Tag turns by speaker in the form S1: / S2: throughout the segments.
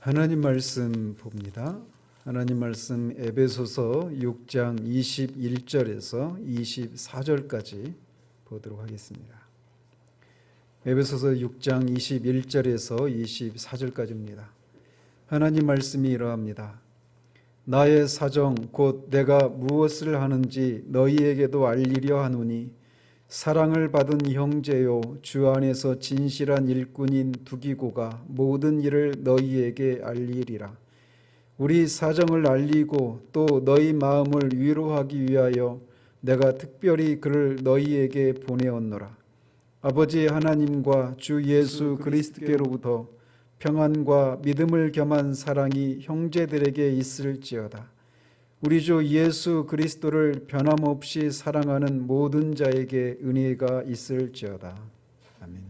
S1: 하나님 말씀 봅니다. 하나님 말씀 에베소서 6장 21절에서 24절까지 보도록 하겠습니다. 에베소서 6장 21절에서 24절까지입니다. 하나님 말씀이 이러합니다. 나의 사정 곧 내가 무엇을 하는지 너희에게도 알리려 하노니 사랑을 받은 형제요 주 안에서 진실한 일꾼인 두기고가 모든 일을 너희에게 알리리라. 우리 사정을 알리고 또 너희 마음을 위로하기 위하여 내가 특별히 그를 너희에게 보내었노라. 아버지 하나님과 주 예수 그리스도께로부터 평안과 믿음을 겸한 사랑이 형제들에게 있을지어다. 우리 주 예수 그리스도를 변함없이 사랑하는 모든 자에게 은혜가 있을지어다. 아멘.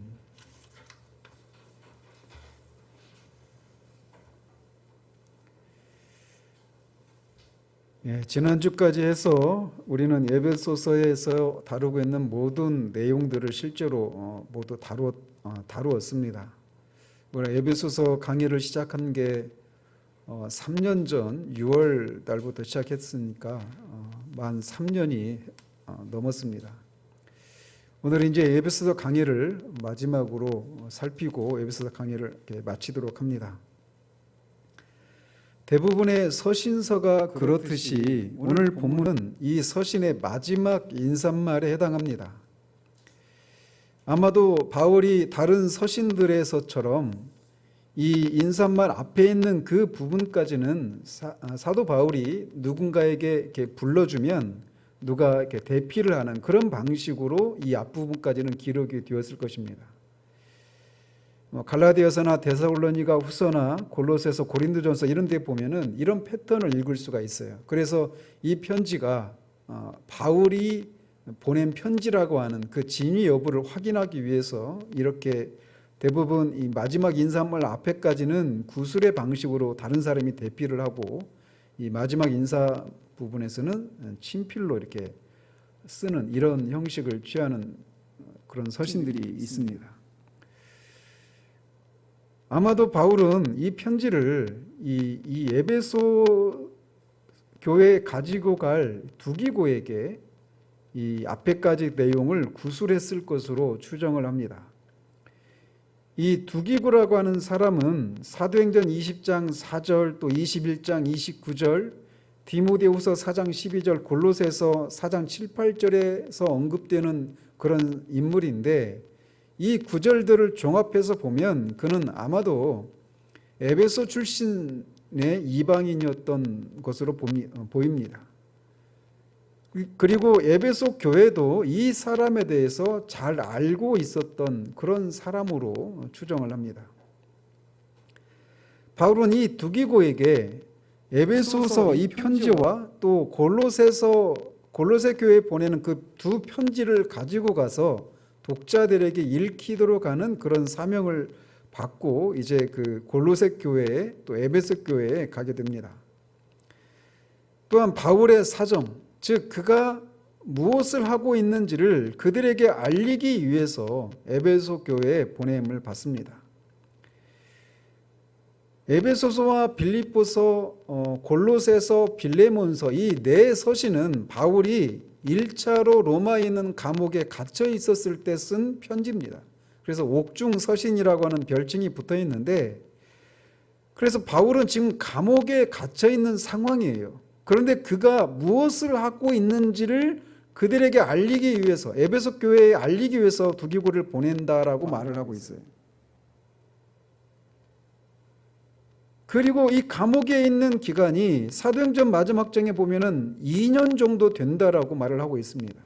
S1: 지난주까지 해서 우리는 에베소서에서 다루고 있는 모든 내용들을 실제로 모두 다루었습니다. 에베소서 강의를 시작한 게 3년 전 6월 달부터 시작했으니까 만 3년이 넘었습니다. 오늘 이제 에베소서 강의를 마지막으로 살피고 에베소서 강의를 이렇게 마치도록 합니다. 대부분의 서신서가 그렇듯이 오늘 본문은 이 서신의 마지막 인사말에 해당합니다. 아마도 바울이 다른 서신들에서처럼 이 인사말 앞에 있는 그 부분까지는 사도 바울이 누군가에게 이렇게 불러주면 누가 이렇게 대피를 하는 그런 방식으로 이 앞부분까지는 기록이 되었을 것입니다. 갈라디아서나 데살로니가 후서나 골로새서 고린도전서 이런 데 보면은 이런 패턴을 읽을 수가 있어요. 그래서 이 편지가 바울이 보낸 편지라고 하는 그 진위 여부를 확인하기 위해서 이렇게 대부분 이 마지막 인사말 앞에까지는 구술의 방식으로 다른 사람이 대피를 하고 이 마지막 인사 부분에서는 친필로 이렇게 쓰는 이런 형식을 취하는 그런 서신들이 있습니다. 아마도 바울은 이 편지를 이 에베소 교회에 가지고 갈 두기고에게 이 앞에까지 내용을 구술했을 것으로 추정을 합니다. 이 두기고라고 하는 사람은 사도행전 20장 4절 또 21장 29절 디모데후서 4장 12절 골로새서 4장 7, 8절에서 언급되는 그런 인물인데 이 구절들을 종합해서 보면 그는 아마도 에베소 출신의 이방인이었던 것으로 보입니다. 그리고 에베소 교회도 이 사람에 대해서 잘 알고 있었던 그런 사람으로 추정을 합니다. 바울은 이 두기고에게 에베소서 이 편지와 또 골로새 교회에 보내는 그 두 편지를 가지고 가서 독자들에게 읽히도록 하는 그런 사명을 받고 이제 그 골로새 교회에 또 에베소 교회에 가게 됩니다. 또한 바울의 사정, 즉 그가 무엇을 하고 있는지를 그들에게 알리기 위해서 에베소 교회에 보냄을 받습니다. 에베소서와 빌립보서, 골로새서, 빌레몬서 이 네 서신은 바울이 1차로 로마에 있는 감옥에 갇혀 있었을 때 쓴 편지입니다. 그래서 옥중 서신이라고 하는 별칭이 붙어 있는데 그래서 바울은 지금 감옥에 갇혀 있는 상황이에요. 그런데 그가 무엇을 하고 있는지를 그들에게 알리기 위해서 에베소 교회에 알리기 위해서 두기고를 보낸다라고 말을 하고 있어요. 그리고 이 감옥에 있는 기간이 사도행전 마지막 장에 보면은 2년 정도 된다라고 말을 하고 있습니다.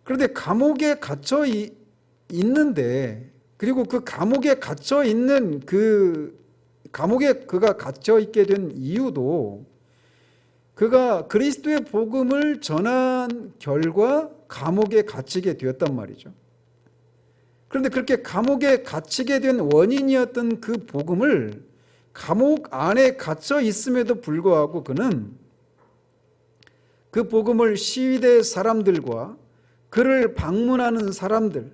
S1: 그런데 감옥에 갇혀 있는데 그리고 그 감옥에 갇혀 있는 감옥에 그가 갇혀 있게 된 이유도 그가 그리스도의 복음을 전한 결과 감옥에 갇히게 되었단 말이죠. 그런데 그렇게 감옥에 갇히게 된 원인이었던 그 복음을 감옥 안에 갇혀 있음에도 불구하고 그는 그 복음을 시위대 사람들과 그를 방문하는 사람들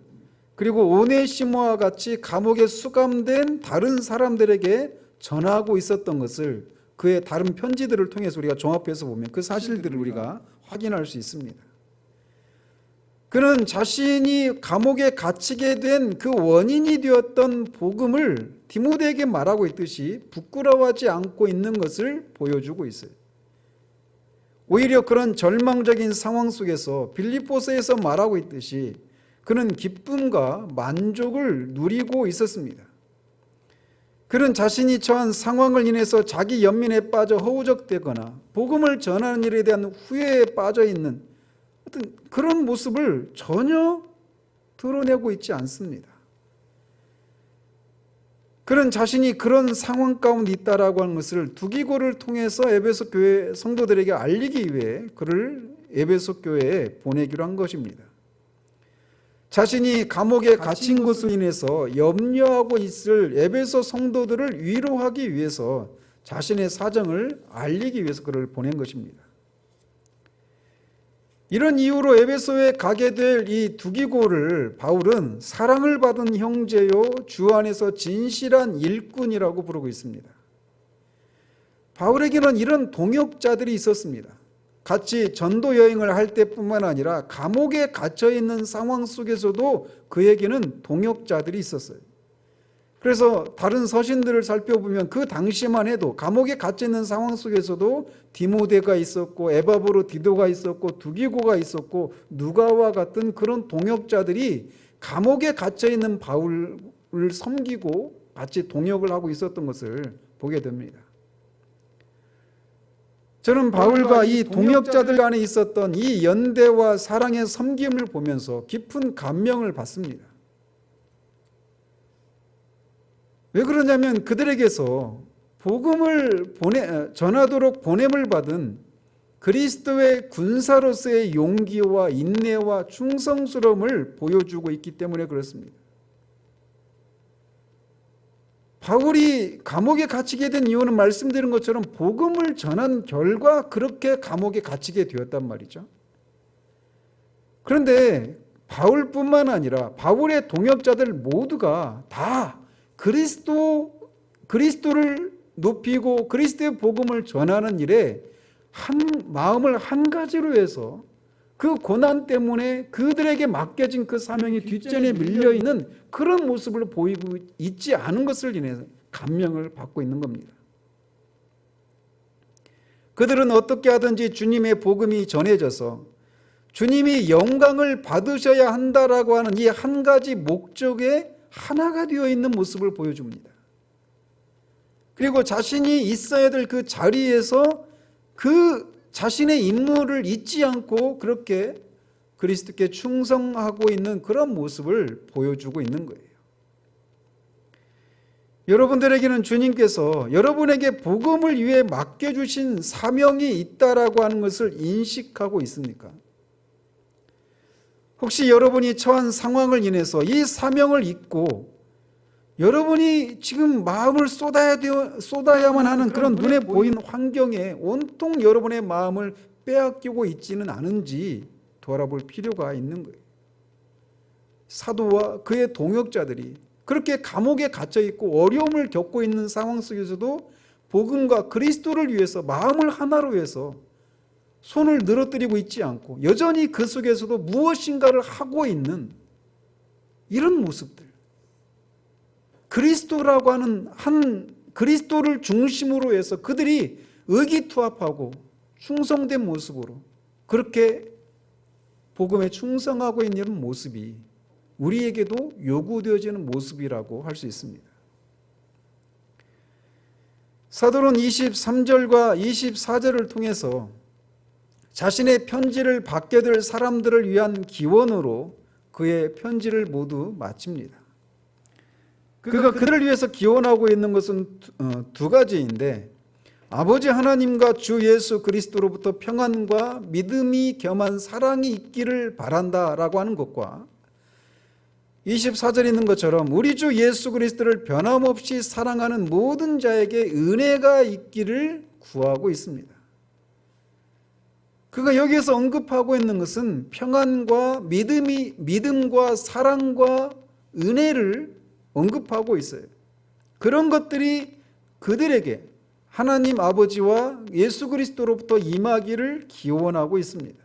S1: 그리고 오네시모와 같이 감옥에 수감된 다른 사람들에게 전하고 있었던 것을 그의 다른 편지들을 통해서 우리가 종합해서 보면 그 사실들을 우리가 확인할 수 있습니다. 그는 자신이 감옥에 갇히게 된 그 원인이 되었던 복음을 디모데에게 말하고 있듯이 부끄러워하지 않고 있는 것을 보여주고 있어요. 오히려 그런 절망적인 상황 속에서 빌립보서에서 말하고 있듯이 그는 기쁨과 만족을 누리고 있었습니다. 그는 자신이 처한 상황을 인해서 자기 연민에 빠져 허우적대거나 복음을 전하는 일에 대한 후회에 빠져 있는 어떤 그런 모습을 전혀 드러내고 있지 않습니다. 그는 자신이 그런 상황 가운데 있다라고 하는 것을 두기고를 통해서 에베소 교회 성도들에게 알리기 위해 그를 에베소 교회에 보내기로 한 것입니다. 자신이 감옥에 갇힌 것으로 인해서 염려하고 있을 에베소 성도들을 위로하기 위해서 자신의 사정을 알리기 위해서 그를 보낸 것입니다. 이런 이유로 에베소에 가게 될 이 두기고를 바울은 사랑을 받은 형제요 주 안에서 진실한 일꾼이라고 부르고 있습니다. 바울에게는 이런 동역자들이 있었습니다. 같이 전도 여행을 할 때뿐만 아니라 감옥에 갇혀 있는 상황 속에서도 그에게는 동역자들이 있었어요. 그래서 다른 서신들을 살펴보면 그 당시만 해도 감옥에 갇혀 있는 상황 속에서도 디모데가 있었고 에바브로디도가 있었고 두기고가 있었고 누가와 같은 그런 동역자들이 감옥에 갇혀 있는 바울을 섬기고 같이 동역을 하고 있었던 것을 보게 됩니다. 저는 바울과 이 동역자들 간에 있었던 이 연대와 사랑의 섬김을 보면서 깊은 감명을 받습니다. 왜 그러냐면 그들에게서 복음을 전하도록 보냄을 받은 그리스도의 군사로서의 용기와 인내와 충성스러움을 보여주고 있기 때문에 그렇습니다. 바울이 감옥에 갇히게 된 이유는 말씀드린 것처럼 복음을 전한 결과 그렇게 감옥에 갇히게 되었단 말이죠. 그런데 바울뿐만 아니라 바울의 동역자들 모두가 다 그리스도를 높이고 그리스도의 복음을 전하는 일에 마음을 한 가지로 해서 그 고난 때문에 그들에게 맡겨진 그 사명이 뒷전에 밀려있는 그런 모습을 보이고 있지 않은 것을 인해서 감명을 받고 있는 겁니다. 그들은 어떻게 하든지 주님의 복음이 전해져서 주님이 영광을 받으셔야 한다라고 하는 이 한 가지 목적에 하나가 되어 있는 모습을 보여줍니다. 그리고 자신이 있어야 될 그 자리에서 그 자신의 임무를 잊지 않고 그렇게 그리스도께 충성하고 있는 그런 모습을 보여주고 있는 거예요. 여러분들에게는 주님께서 여러분에게 복음을 위해 맡겨주신 사명이 있다라고 하는 것을 인식하고 있습니까? 혹시 여러분이 처한 상황을 인해서 이 사명을 잊고 여러분이 지금 마음을 쏟아야만 하는 그런 눈에 보이는 환경에 온통 여러분의 마음을 빼앗기고 있지는 않은지 돌아볼 필요가 있는 거예요. 사도와 그의 동역자들이 그렇게 감옥에 갇혀 있고 어려움을 겪고 있는 상황 속에서도 복음과 그리스도를 위해서 마음을 하나로 해서 손을 늘어뜨리고 있지 않고 여전히 그 속에서도 무엇인가를 하고 있는 이런 모습들, 그리스도라고 하는 그리스도를 중심으로 해서 그들이 의기투합하고 충성된 모습으로 그렇게 복음에 충성하고 있는 모습이 우리에게도 요구되어지는 모습이라고 할 수 있습니다. 사도는 23절과 24절을 통해서 자신의 편지를 받게 될 사람들을 위한 기원으로 그의 편지를 모두 마칩니다. 그가 그들을 위해서 기원하고 있는 것은 두 가지인데, 아버지 하나님과 주 예수 그리스도로부터 평안과 믿음이 겸한 사랑이 있기를 바란다라고 하는 것과 24절에 있는 것처럼 우리 주 예수 그리스도를 변함없이 사랑하는 모든 자에게 은혜가 있기를 구하고 있습니다. 그가 여기에서 언급하고 있는 것은 평안과 믿음과 사랑과 은혜를 언급하고 있어요. 그런 것들이 그들에게 하나님 아버지와 예수 그리스도로부터 임하기를 기원하고 있습니다.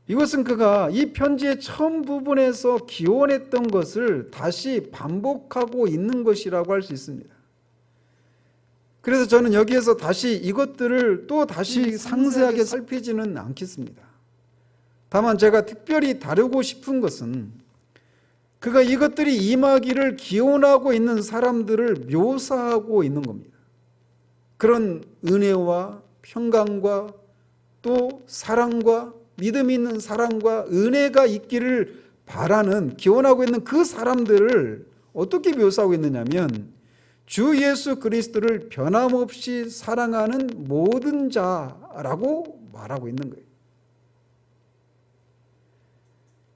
S1: 이것은 그가 이 편지의 처음 부분에서 기원했던 것을 다시 반복하고 있는 것이라고 할 수 있습니다. 그래서 저는 여기에서 다시 이것들을 또 다시 상세하게 살피지는 않겠습니다. 다만 제가 특별히 다루고 싶은 것은 그가 이것들이 임하기를 기원하고 있는 사람들을 묘사하고 있는 겁니다. 그런 은혜와 평강과 또 사랑과 믿음이 있는 사랑과 은혜가 있기를 바라는 기원하고 있는 그 사람들을 어떻게 묘사하고 있느냐면 주 예수 그리스도를 변함없이 사랑하는 모든 자라고 말하고 있는 거예요.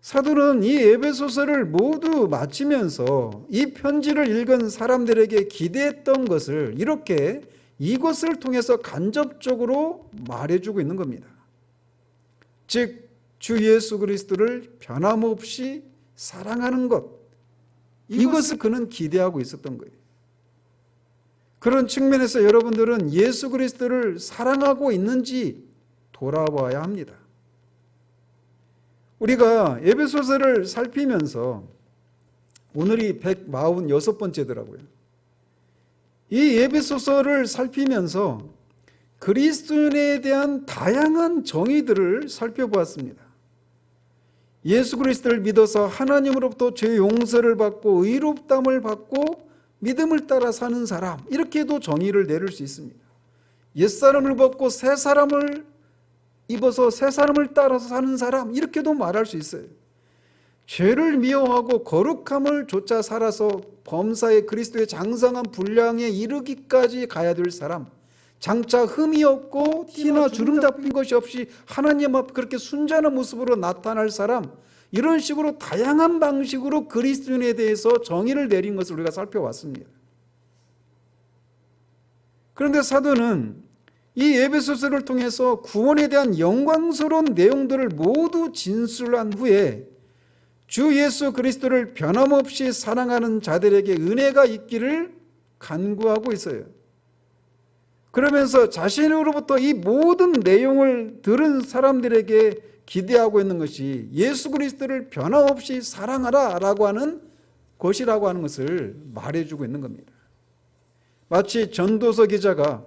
S1: 사도는 이 에베소서를 모두 마치면서 이 편지를 읽은 사람들에게 기대했던 것을 이렇게 이것을 통해서 간접적으로 말해주고 있는 겁니다. 즉, 주 예수 그리스도를 변함없이 사랑하는 것, 이것을 그는 기대하고 있었던 거예요. 그런 측면에서 여러분들은 예수 그리스도를 사랑하고 있는지 돌아봐야 합니다. 우리가 에베소서를 살피면서 오늘이 146번째더라고요. 이 에베소서를 살피면서 그리스도인에 대한 다양한 정의들을 살펴보았습니다. 예수 그리스도를 믿어서 하나님으로부터 죄 용서를 받고 의롭다함을 받고 믿음을 따라 사는 사람, 이렇게도 정의를 내릴 수 있습니다. 옛사람을 벗고 새 사람을 입어서 새 사람을 따라서 사는 사람, 이렇게도 말할 수 있어요. 죄를 미워하고 거룩함을 좇아 살아서 범사의 그리스도의 장성한 분량에 이르기까지 가야 될 사람, 장차 흠이 없고 티나 주름 잡힌 것이 없이 하나님 앞에 그렇게 순전한 모습으로 나타날 사람, 이런 식으로 다양한 방식으로 그리스도인에 대해서 정의를 내린 것을 우리가 살펴왔습니다. 그런데 사도는 이 에베소서를 통해서 구원에 대한 영광스러운 내용들을 모두 진술한 후에 주 예수 그리스도를 변함없이 사랑하는 자들에게 은혜가 있기를 간구하고 있어요. 그러면서 자신으로부터 이 모든 내용을 들은 사람들에게 기대하고 있는 것이 예수 그리스도를 변함없이 사랑하라 라고 하는 것이라고 하는 것을 말해주고 있는 겁니다. 마치 전도서 기자가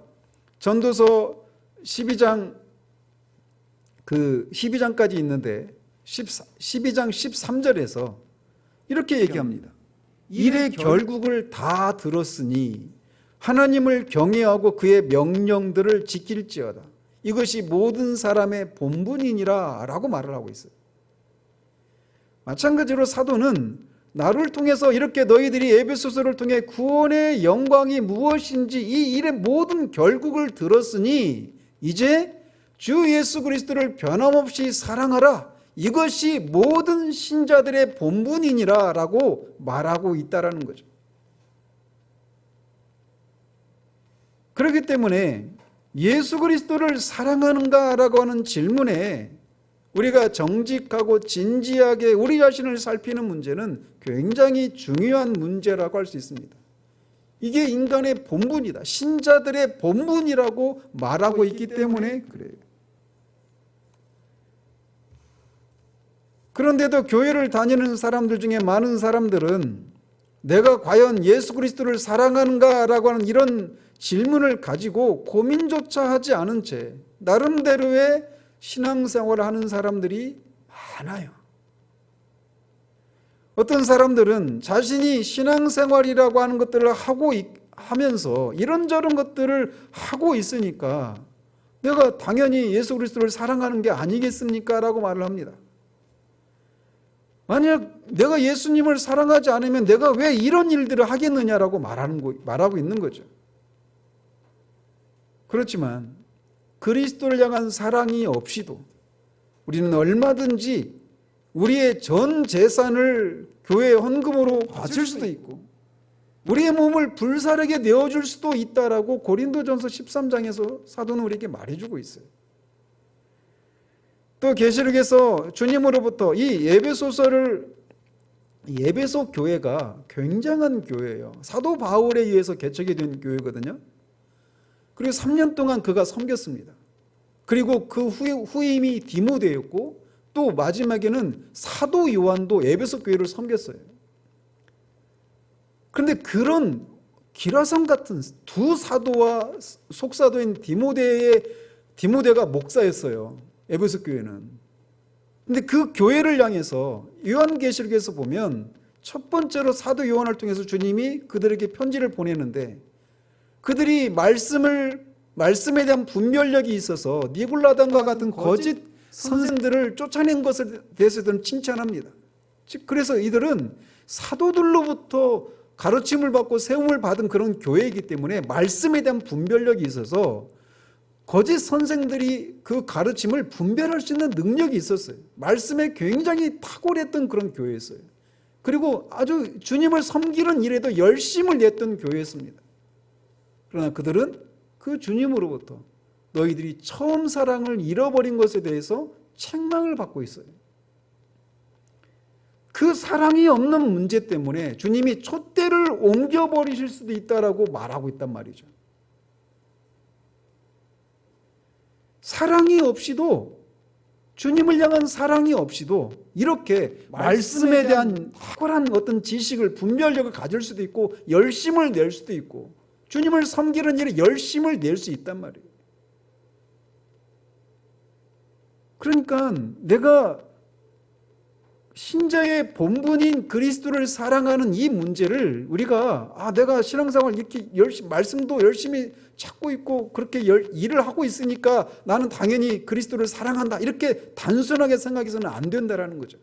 S1: 전도서 12장 12장까지 있는데 12장 13절에서 이렇게 얘기합니다. 일의 결국을 다 들었으니 하나님을 경외하고 그의 명령들을 지킬지어다. 이것이 모든 사람의 본분이니라 라고 말을 하고 있어요. 마찬가지로 사도는 나를 통해서 이렇게 너희들이 에베소서를 통해 구원의 영광이 무엇인지 이 일의 모든 결국을 들었으니 이제 주 예수 그리스도를 변함없이 사랑하라. 이것이 모든 신자들의 본분이니라 라고 말하고 있다라는 거죠. 그렇기 때문에 예수 그리스도를 사랑하는가 라고 하는 질문에 우리가 정직하고 진지하게 우리 자신을 살피는 문제는 굉장히 중요한 문제라고 할 수 있습니다. 이게 인간의 본분이다. 신자들의 본분이라고 말하고 있기 때문에 그래요. 그런데도 교회를 다니는 사람들 중에 많은 사람들은 내가 과연 예수 그리스도를 사랑하는가 라고 하는 이런 질문을 가지고 고민조차 하지 않은 채 나름대로의 신앙생활을 하는 사람들이 많아요. 어떤 사람들은 자신이 신앙생활이라고 하는 것들을 하면서 이런저런 것들을 하고 있으니까 내가 당연히 예수 그리스도를 사랑하는 게 아니겠습니까? 라고 말을 합니다. 만약 내가 예수님을 사랑하지 않으면 내가 왜 이런 일들을 하겠느냐라고 말하고 있는 거죠. 그렇지만 그리스도를 향한 사랑이 없이도 우리는 얼마든지 우리의 전 재산을 교회의 헌금으로 바칠 수도 있고 우리의 몸을 불사르게 내어줄 수도 있다라고 고린도전서 13장에서 사도는 우리에게 말해주고 있어요. 또 계시록에서 주님으로부터 이 에베소서를 에베소 교회가 굉장한 교회예요. 사도 바울에 의해서 개척이 된 교회거든요. 그리고 3년 동안 그가 섬겼습니다. 그리고 그 후임이 디모데였고 또 마지막에는 사도 요한도 에베소 교회를 섬겼어요. 그런데 그런 기라성 같은 두 사도와 속사도인 디모데가 목사였어요. 에베소 교회는. 근데 그 교회를 향해서 요한계시록에서 보면 첫 번째로 사도 요한을 통해서 주님이 그들에게 편지를 보내는데 그들이 말씀에 대한 분별력이 있어서 니골라당과 같은 거짓 선생들을 쫓아낸 것에 대해서는 칭찬합니다. 즉 그래서 이들은 사도들로부터 가르침을 받고 세움을 받은 그런 교회이기 때문에 말씀에 대한 분별력이 있어서 거짓 선생들이 그 가르침을 분별할 수 있는 능력이 있었어요. 말씀에 굉장히 탁월했던 그런 교회였어요. 그리고 아주 주님을 섬기는 일에도 열심을 냈던 교회였습니다. 그러나 그들은 그 주님으로부터 너희들이 처음 사랑을 잃어버린 것에 대해서 책망을 받고 있어요. 그 사랑이 없는 문제 때문에 주님이 촛대를 옮겨버리실 수도 있다라고 말하고 있단 말이죠. 사랑이 없이도, 주님을 향한 사랑이 없이도 이렇게 말씀에 대한 탁월한 어떤 지식을, 분별력을 가질 수도 있고 열심을 낼 수도 있고 주님을 섬기는 일에 열심을 낼 수 있단 말이에요. 그러니까 내가 신자의 본분인 그리스도를 사랑하는 이 문제를 우리가 내가 신앙생활 이렇게 말씀도 열심히 찾고 있고 그렇게 일을 하고 있으니까 나는 당연히 그리스도를 사랑한다 이렇게 단순하게 생각해서는 안 된다라는 거죠.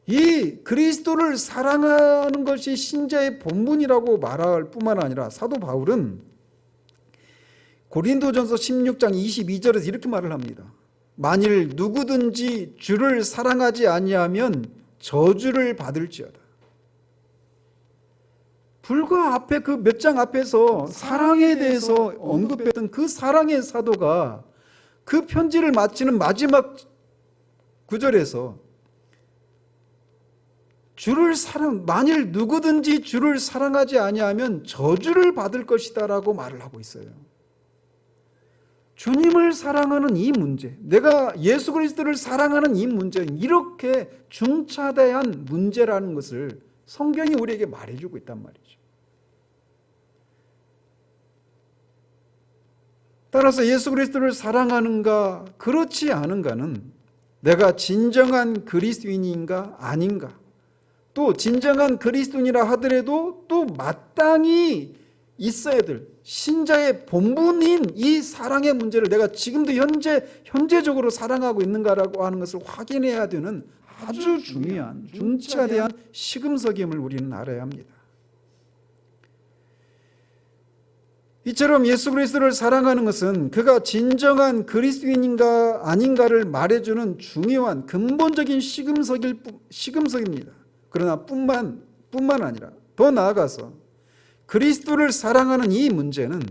S1: 이 그리스도를 사랑하는 것이 신자의 본분이라고 말할 뿐만 아니라 사도 바울은 고린도전서 16장 22절에서 이렇게 말을 합니다. 만일 누구든지 주를 사랑하지 아니하면 저주를 받을지어다. 불과 앞에 그 몇 장 앞에서 사랑에 대해서 언급했던 그 사랑의 사도가 그 편지를 마치는 마지막 구절에서 만일 누구든지 주를 사랑하지 아니하면 저주를 받을 것이다라고 말을 하고 있어요. 주님을 사랑하는 이 문제, 내가 예수 그리스도를 사랑하는 이 문제는 이렇게 중차대한 문제라는 것을 성경이 우리에게 말해주고 있단 말이죠. 따라서 예수 그리스도를 사랑하는가 그렇지 않은가는 내가 진정한 그리스도인인가 아닌가, 또 진정한 그리스도인이라 하더라도 또 마땅히 있어야 될 신자의 본분인 이 사랑의 문제를 내가 지금도 현재적으로 사랑하고 있는가라고 하는 것을 확인해야 되는 아주 중요한 중차대한 시금석임을 우리는 알아야 합니다. 이처럼 예수 그리스도를 사랑하는 것은 그가 진정한 그리스도인인가 아닌가를 말해주는 중요한 근본적인 시금석입니다. 그러나 뿐만 아니라 더 나아가서 그리스도를 사랑하는 이 문제는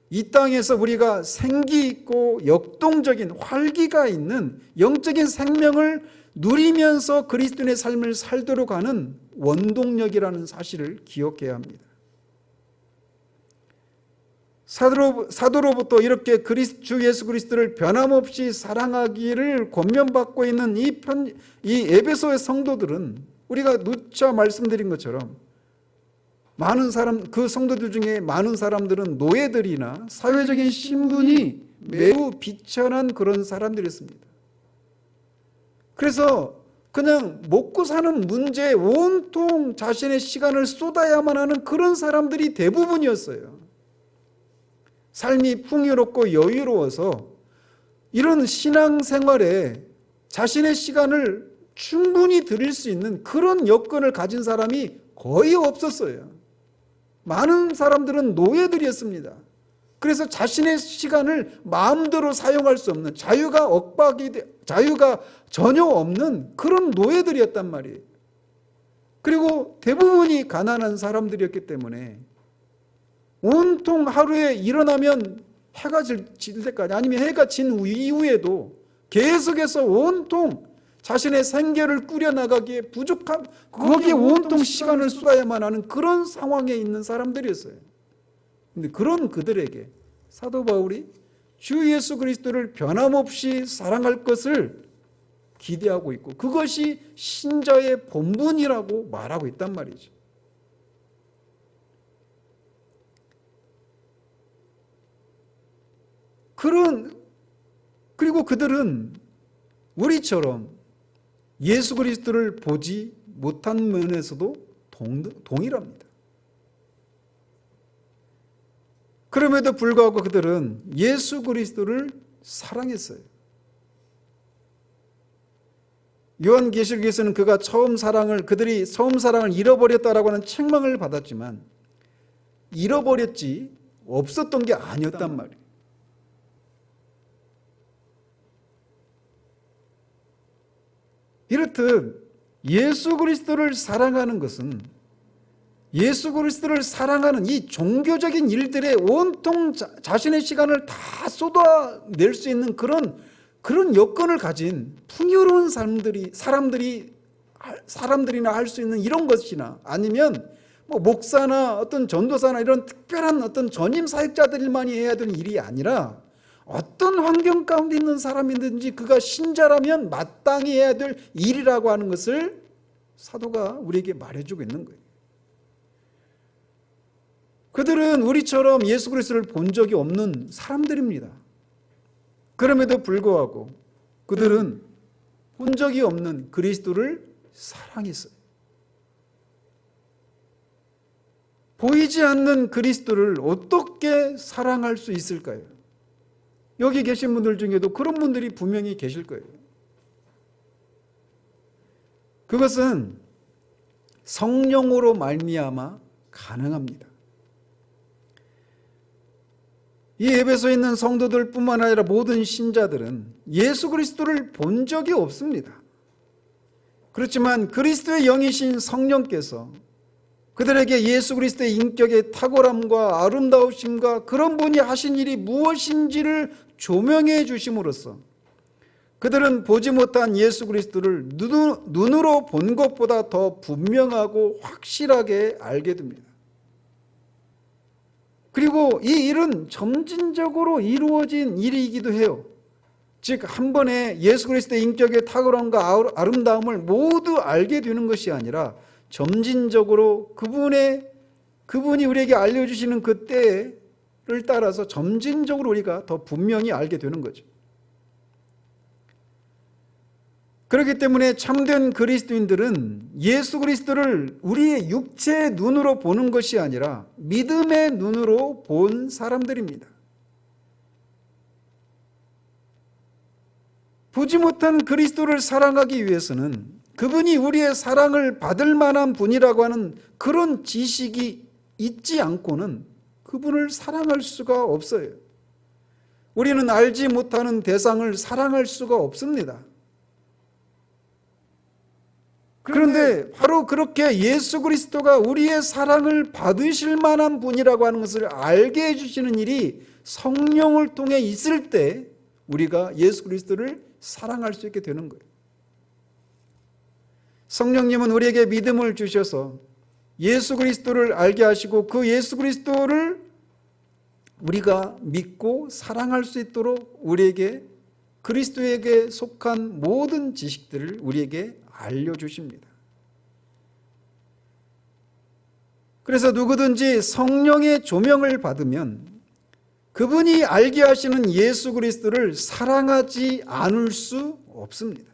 S1: 이 땅에서 우리가 생기 있고 역동적인 활기가 있는 영적인 생명을 누리면서 그리스도인의 삶을 살도록 하는 원동력이라는 사실을 기억해야 합니다. 사도로부터 이렇게 주 예수 그리스도를 변함없이 사랑하기를 권면받고 있는 이 에베소의 성도들은 우리가 누차 말씀드린 것처럼 그 성도들 중에 많은 사람들은 노예들이나 사회적인 신분이 매우 비천한 그런 사람들이었습니다. 그래서 그냥 먹고 사는 문제에 온통 자신의 시간을 쏟아야만 하는 그런 사람들이 대부분이었어요. 삶이 풍요롭고 여유로워서 이런 신앙생활에 자신의 시간을 충분히 드릴 수 있는 그런 여건을 가진 사람이 거의 없었어요. 많은 사람들은 노예들이었습니다. 그래서 자신의 시간을 마음대로 사용할 수 없는 자유가 전혀 없는 그런 노예들이었단 말이에요. 그리고 대부분이 가난한 사람들이었기 때문에 온통 하루에 일어나면 해가 질 때까지 아니면 해가 진 이후에도 계속해서 온통 자신의 생계를 꾸려나가기에 부족한, 거기에 온통 시간을 쏟아야만 하는 그런 상황에 있는 사람들이었어요. 근데 그런 그들에게 사도 바울이 주 예수 그리스도를 변함없이 사랑할 것을 기대하고 있고, 그것이 신자의 본분이라고 말하고 있단 말이죠. 그리고 그들은 우리처럼 예수 그리스도를 보지 못한 면에서도 동일합니다. 그럼에도 불구하고 그들은 예수 그리스도를 사랑했어요. 요한계시록에서는 그들이 처음 사랑을 잃어버렸다라고 하는 책망을 받았지만, 잃어버렸지 없었던 게 아니었단 말이에요. 이렇듯 예수 그리스도를 사랑하는 것은, 예수 그리스도를 사랑하는 이 종교적인 일들에 온통 자신의 시간을 다 쏟아낼 수 있는 그런 여건을 가진 풍요로운 사람들이나 할 수 있는 이런 것이나, 아니면 목사나 어떤 전도사나 이런 특별한 어떤 전임 사역자들만이 해야 되는 일이 아니라, 어떤 환경 가운데 있는 사람이든지 그가 신자라면 마땅히 해야 될 일이라고 하는 것을 사도가 우리에게 말해주고 있는 거예요. 그들은 우리처럼 예수 그리스도를 본 적이 없는 사람들입니다. 그럼에도 불구하고 그들은 본 적이 없는 그리스도를 사랑했어요. 보이지 않는 그리스도를 어떻게 사랑할 수 있을까요? 여기 계신 분들 중에도 그런 분들이 분명히 계실 거예요. 그것은 성령으로 말미암아 가능합니다. 이 에베소에 있는 성도들뿐만 아니라 모든 신자들은 예수 그리스도를 본 적이 없습니다. 그렇지만 그리스도의 영이신 성령께서 그들에게 예수 그리스도의 인격의 탁월함과 아름다우심과 그런 분이 하신 일이 무엇인지를 조명해 주심으로써 그들은 보지 못한 예수 그리스도를 눈으로 본 것보다 더 분명하고 확실하게 알게 됩니다. 그리고 이 일은 점진적으로 이루어진 일이기도 해요. 즉, 한 번에 예수 그리스도의 인격의 탁월함과 아름다움을 모두 알게 되는 것이 아니라 점진적으로 그분이 우리에게 알려주시는 그 때를 따라서 점진적으로 우리가 더 분명히 알게 되는 거죠. 그렇기 때문에 참된 그리스도인들은 예수 그리스도를 우리의 육체의 눈으로 보는 것이 아니라 믿음의 눈으로 본 사람들입니다. 보지 못한 그리스도를 사랑하기 위해서는 그분이 우리의 사랑을 받을 만한 분이라고 하는 그런 지식이 있지 않고는 그분을 사랑할 수가 없어요. 우리는 알지 못하는 대상을 사랑할 수가 없습니다. 그런데 바로 그렇게 예수 그리스도가 우리의 사랑을 받으실 만한 분이라고 하는 것을 알게 해주시는 일이 성령을 통해 있을 때 우리가 예수 그리스도를 사랑할 수 있게 되는 거예요. 성령님은 우리에게 믿음을 주셔서 예수 그리스도를 알게 하시고 그 예수 그리스도를 우리가 믿고 사랑할 수 있도록 우리에게 그리스도에게 속한 모든 지식들을 우리에게 알려주십니다. 그래서 누구든지 성령의 조명을 받으면 그분이 알게 하시는 예수 그리스도를 사랑하지 않을 수 없습니다.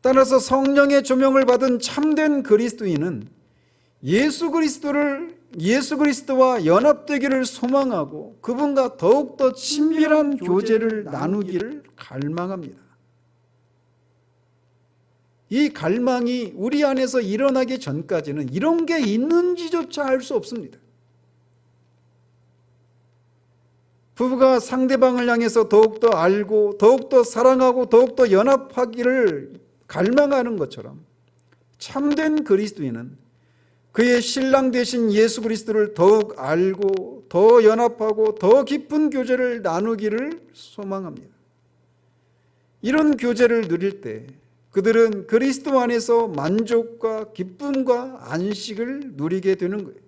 S1: 따라서 성령의 조명을 받은 참된 그리스도인은 예수 그리스도와 연합되기를 소망하고 그분과 더욱더 친밀한 교제를 나누기를 갈망합니다. 이 갈망이 우리 안에서 일어나기 전까지는 이런 게 있는지조차 알 수 없습니다. 부부가 상대방을 향해서 더욱더 알고 더욱더 사랑하고 더욱더 연합하기를 갈망하는 것처럼 참된 그리스도인은 그의 신랑 되신 예수 그리스도를 더욱 알고 더 연합하고 더 깊은 교제를 나누기를 소망합니다. 이런 교제를 누릴 때 그들은 그리스도 안에서 만족과 기쁨과 안식을 누리게 되는 거예요.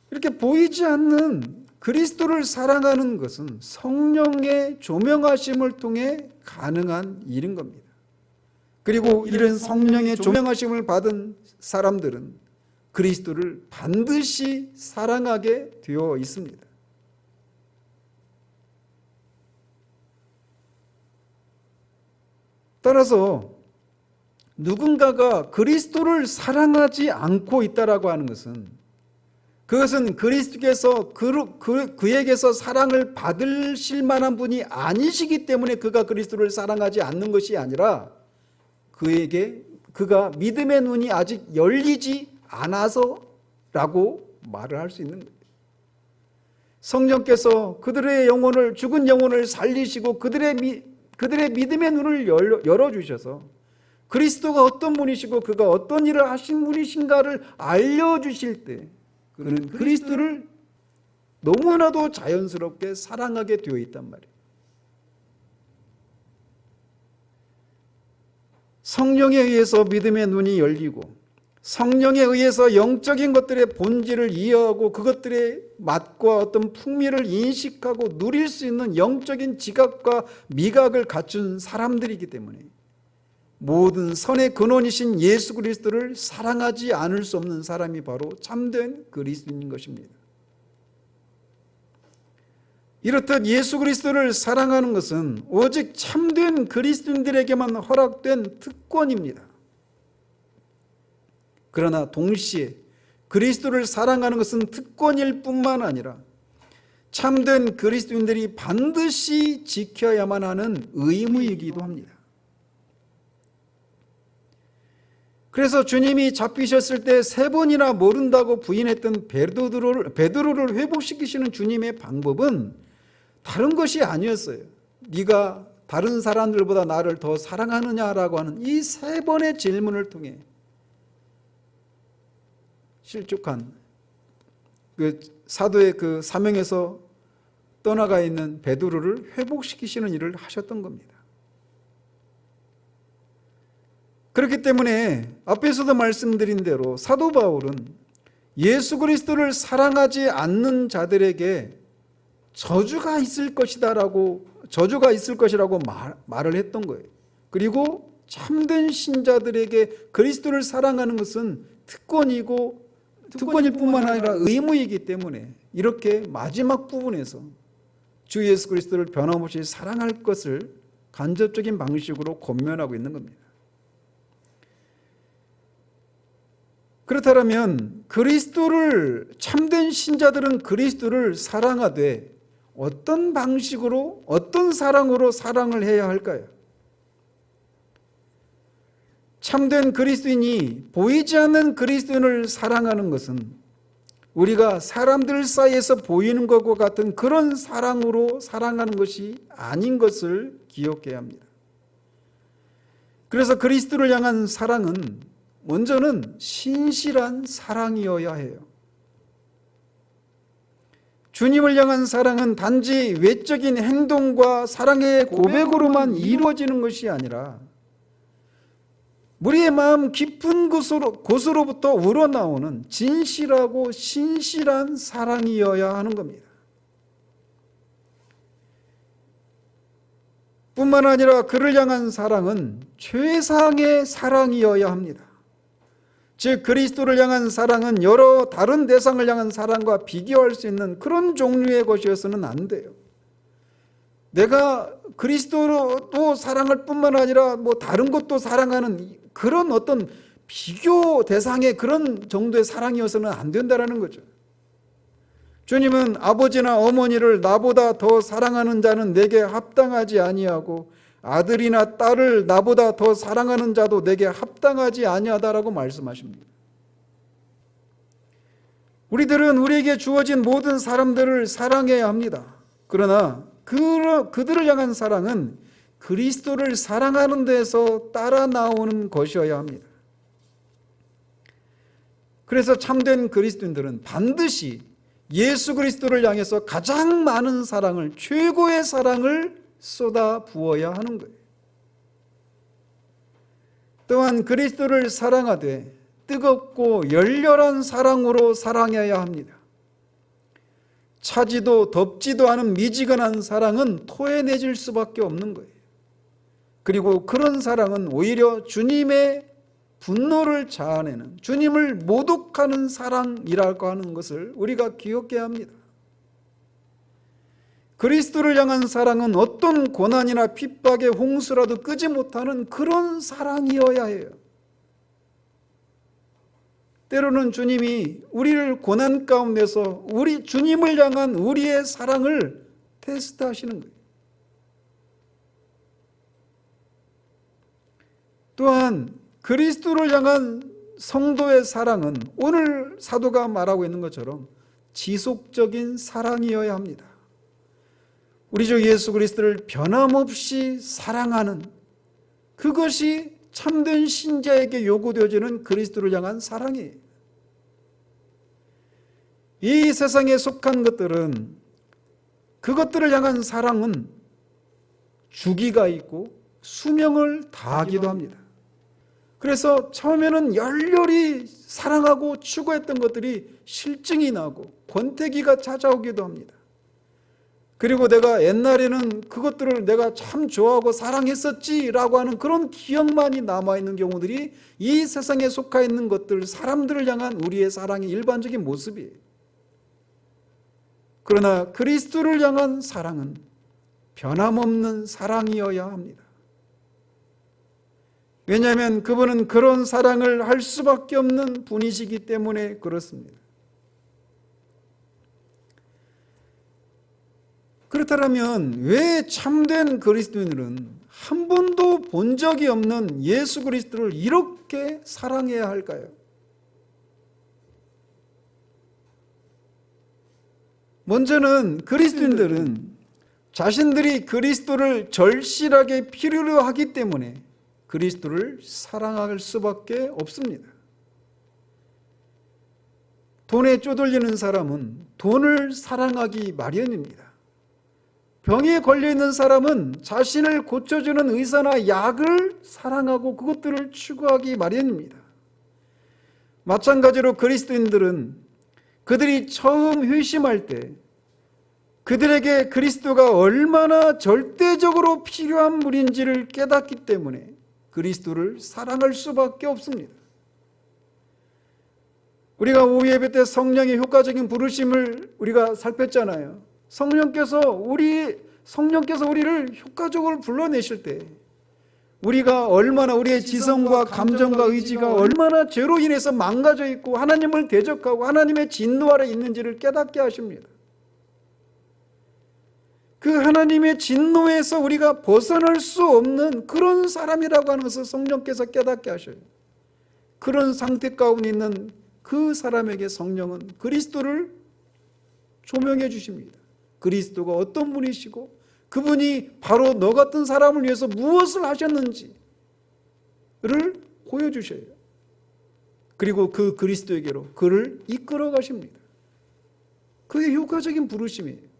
S1: 이렇게 보이지 않는 그리스도를 사랑하는 것은 성령의 조명하심을 통해 가능한 일인 겁니다. 그리고 이런 성령의 조명하심을 받은 사람들은 그리스도를 반드시 사랑하게 되어 있습니다. 따라서 누군가가 그리스도를 사랑하지 않고 있다라고 하는 것은 그것은 그리스도께서 그에게서 사랑을 받으실 만한 분이 아니시기 때문에 그가 그리스도를 사랑하지 않는 것이 아니라 그가 믿음의 눈이 아직 열리지 않아서라고 말을 할 수 있는 거예요. 성령께서 그들의 영혼을, 죽은 영혼을 살리시고 그들의 믿음의 눈을 열어주셔서 그리스도가 어떤 분이시고 그가 어떤 일을 하신 분이신가를 알려주실 때 그는 그리스도를 너무나도 자연스럽게 사랑하게 되어 있단 말이에요. 성령에 의해서 믿음의 눈이 열리고 성령에 의해서 영적인 것들의 본질을 이해하고 그것들의 맛과 어떤 풍미를 인식하고 누릴 수 있는 영적인 지각과 미각을 갖춘 사람들이기 때문에 모든 선의 근원이신 예수 그리스도를 사랑하지 않을 수 없는 사람이 바로 참된 그리스도인인 것입니다. 이렇듯 예수 그리스도를 사랑하는 것은 오직 참된 그리스도인들에게만 허락된 특권입니다. 그러나 동시에 그리스도를 사랑하는 것은 특권일 뿐만 아니라 참된 그리스도인들이 반드시 지켜야만 하는 의무이기도 합니다. 그래서 주님이 잡히셨을 때 3번이나 모른다고 부인했던 베드로를 회복시키시는 주님의 방법은 다른 것이 아니었어요. 네가 다른 사람들보다 나를 더 사랑하느냐라고 하는 이 3번의 질문을 통해 실족한 그 사도의 그 사명에서 떠나가 있는 베드로를 회복시키시는 일을 하셨던 겁니다. 그렇기 때문에 앞에서도 말씀드린 대로 사도 바울은 예수 그리스도를 사랑하지 않는 자들에게 저주가 있을 것이라고 말을 했던 거예요. 그리고 참된 신자들에게 그리스도를 사랑하는 것은 특권일 뿐만 아니라 의무이기 때문에 이렇게 마지막 부분에서 주 예수 그리스도를 변함없이 사랑할 것을 간접적인 방식으로 권면하고 있는 겁니다. 그렇다면 참된 신자들은 그리스도를 사랑하되 어떤 방식으로, 어떤 사랑으로 사랑을 해야 할까요? 참된 그리스도인이 보이지 않는 그리스도인을 사랑하는 것은 우리가 사람들 사이에서 보이는 것과 같은 그런 사랑으로 사랑하는 것이 아닌 것을 기억해야 합니다. 그래서 그리스도를 향한 사랑은 먼저는 신실한 사랑이어야 해요. 주님을 향한 사랑은 단지 외적인 행동과 사랑의 고백으로만 이루어지는 것이 아니라 우리의 마음 깊은 곳으로부터 우러나오는 진실하고 신실한 사랑이어야 하는 겁니다. 뿐만 아니라 그를 향한 사랑은 최상의 사랑이어야 합니다. 즉 그리스도를 향한 사랑은 여러 다른 대상을 향한 사랑과 비교할 수 있는 그런 종류의 것이어서는 안 돼요. 내가 그리스도도 사랑할 뿐만 아니라 다른 것도 사랑하는 그런 어떤 비교 대상의 그런 정도의 사랑이어서는 안 된다라는 거죠. 주님은 아버지나 어머니를 나보다 더 사랑하는 자는 내게 합당하지 아니하고 아들이나 딸을 나보다 더 사랑하는 자도 내게 합당하지 아니하다라고 말씀하십니다. 우리들은 우리에게 주어진 모든 사람들을 사랑해야 합니다. 그러나 그들을 향한 사랑은 그리스도를 사랑하는 데서 따라 나오는 것이어야 합니다. 그래서 참된 그리스도인들은 반드시 예수 그리스도를 향해서 가장 많은 사랑을, 최고의 사랑을 쏟아 부어야 하는 거예요. 또한 그리스도를 사랑하되 뜨겁고 열렬한 사랑으로 사랑해야 합니다. 차지도 덥지도 않은 미지근한 사랑은 토해내질 수밖에 없는 거예요. 그리고 그런 사랑은 오히려 주님의 분노를 자아내는, 주님을 모독하는 사랑이라고 하는 것을 우리가 기억해야 합니다. 그리스도를 향한 사랑은 어떤 고난이나 핍박의 홍수라도 끄지 못하는 그런 사랑이어야 해요. 때로는 주님이 우리를 고난 가운데서 우리 주님을 향한 우리의 사랑을 테스트하시는 거예요. 또한 그리스도를 향한 성도의 사랑은 오늘 사도가 말하고 있는 것처럼 지속적인 사랑이어야 합니다. 우리 주 예수 그리스도를 변함없이 사랑하는, 그것이 참된 신자에게 요구되어지는 그리스도를 향한 사랑이에요. 이 세상에 속한 것들은, 그것들을 향한 사랑은 주기가 있고 수명을 다하기도 합니다. 그래서 처음에는 열렬히 사랑하고 추구했던 것들이 실증이 나고 권태기가 찾아오기도 합니다. 그리고 내가 옛날에는 그것들을 내가 참 좋아하고 사랑했었지라고 하는 그런 기억만이 남아있는 경우들이 이 세상에 속하 있는 것들, 사람들을 향한 우리의 사랑의 일반적인 모습이에요. 그러나 그리스도를 향한 사랑은 변함없는 사랑이어야 합니다. 왜냐하면 그분은 그런 사랑을 할 수밖에 없는 분이시기 때문에 그렇습니다. 그렇다면 왜 참된 그리스도인들은 한 번도 본 적이 없는 예수 그리스도를 이렇게 사랑해야 할까요? 먼저는 그리스도인들은 자신들이 그리스도를 절실하게 필요로 하기 때문에 그리스도를 사랑할 수밖에 없습니다. 돈에 쪼들리는 사람은 돈을 사랑하기 마련입니다. 병에 걸려있는 사람은 자신을 고쳐주는 의사나 약을 사랑하고 그것들을 추구하기 마련입니다. 마찬가지로 그리스도인들은 그들이 처음 회심할 때 그들에게 그리스도가 얼마나 절대적으로 필요한 분인지를 깨닫기 때문에 그리스도를 사랑할 수밖에 없습니다. 우리가 오후 예배 때 성령의 효과적인 부르심을 우리가 살폈잖아요. 성령께서 우리를 효과적으로 불러내실 때 우리가 얼마나, 우리의 지성과 감정과 의지가 얼마나 죄로 인해서 망가져 있고 하나님을 대적하고 하나님의 진노 아래 있는지를 깨닫게 하십니다. 그 하나님의 진노에서 우리가 벗어날 수 없는 그런 사람이라고 하는 것을 성령께서 깨닫게 하셔요. 그런 상태 가운데 있는 그 사람에게 성령은 그리스도를 조명해 주십니다. 그리스도가 어떤 분이시고 그분이 바로 너 같은 사람을 위해서 무엇을 하셨는지를 보여주셔요. 그리고 그 그리스도에게로 그를 이끌어 가십니다. 그게 효과적인 부르심이에요.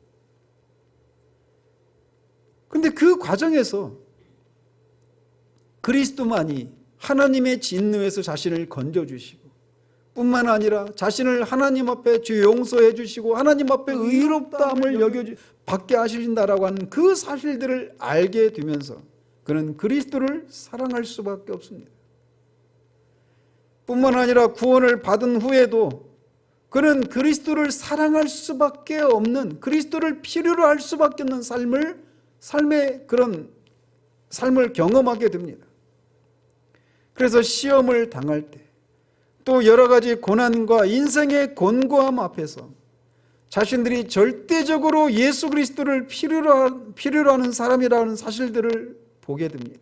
S1: 그런데 그 과정에서 그리스도만이 하나님의 진노에서 자신을 건져주시고 뿐만 아니라 자신을 하나님 앞에 죄 용서해 주시고 하나님 앞에 의롭다함을 받게 하신다라고 하는 그 사실들을 알게 되면서 그는 그리스도를 사랑할 수밖에 없습니다. 뿐만 아니라 구원을 받은 후에도 그는 그리스도를 사랑할 수밖에 없는, 그리스도를 필요로 할 수밖에 없는 삶의 그런 삶을 경험하게 됩니다. 그래서 시험을 당할 때, 또 여러 가지 고난과 인생의 곤고함 앞에서 자신들이 절대적으로 예수 그리스도를 필요로 하는 사람이라는 사실들을 보게 됩니다.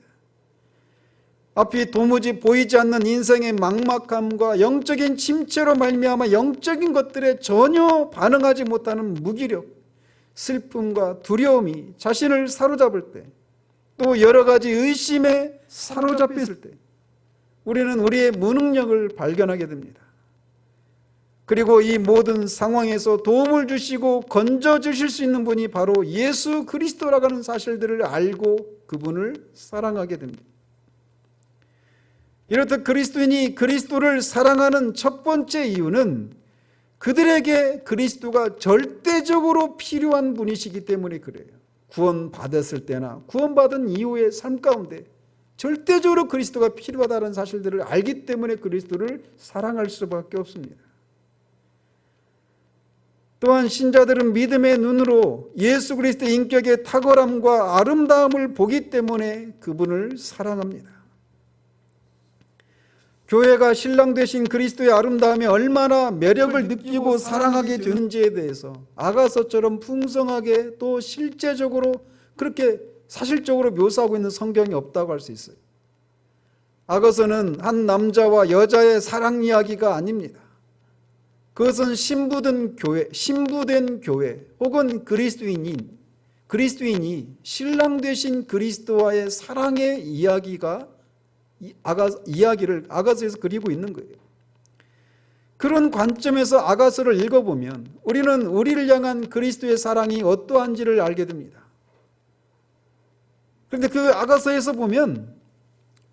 S1: 앞이 도무지 보이지 않는 인생의 막막함과 영적인 침체로 말미암아 영적인 것들에 전혀 반응하지 못하는 무기력, 슬픔과 두려움이 자신을 사로잡을 때, 또 여러 가지 의심에 사로잡혔을 때 우리는 우리의 무능력을 발견하게 됩니다. 그리고 이 모든 상황에서 도움을 주시고 건져 주실 수 있는 분이 바로 예수 그리스도라고 하는 사실들을 알고 그분을 사랑하게 됩니다. 이렇듯 그리스도인이 그리스도를 사랑하는 첫 번째 이유는 그들에게 그리스도가 절대적으로 필요한 분이시기 때문에 그래요. 구원받았을 때나 구원받은 이후의 삶 가운데 절대적으로 그리스도가 필요하다는 사실들을 알기 때문에 그리스도를 사랑할 수밖에 없습니다. 또한 신자들은 믿음의 눈으로 예수 그리스도의 인격의 탁월함과 아름다움을 보기 때문에 그분을 사랑합니다. 교회가 신랑 되신 그리스도의 아름다움에 얼마나 매력을 느끼고 사랑하게 되는지에 대해서 아가서처럼 풍성하게 또 실제적으로 그렇게 사실적으로 묘사하고 있는 성경이 없다고 할 수 있어요. 아가서는 한 남자와 여자의 사랑 이야기가 아닙니다. 그것은 신부된 교회 혹은 그리스도인이 신랑 되신 그리스도와의 사랑의 이야기를 아가서에서 그리고 있는 거예요. 그런 관점에서 아가서를 읽어보면 우리는 우리를 향한 그리스도의 사랑이 어떠한지를 알게 됩니다. 그런데 그 아가서에서 보면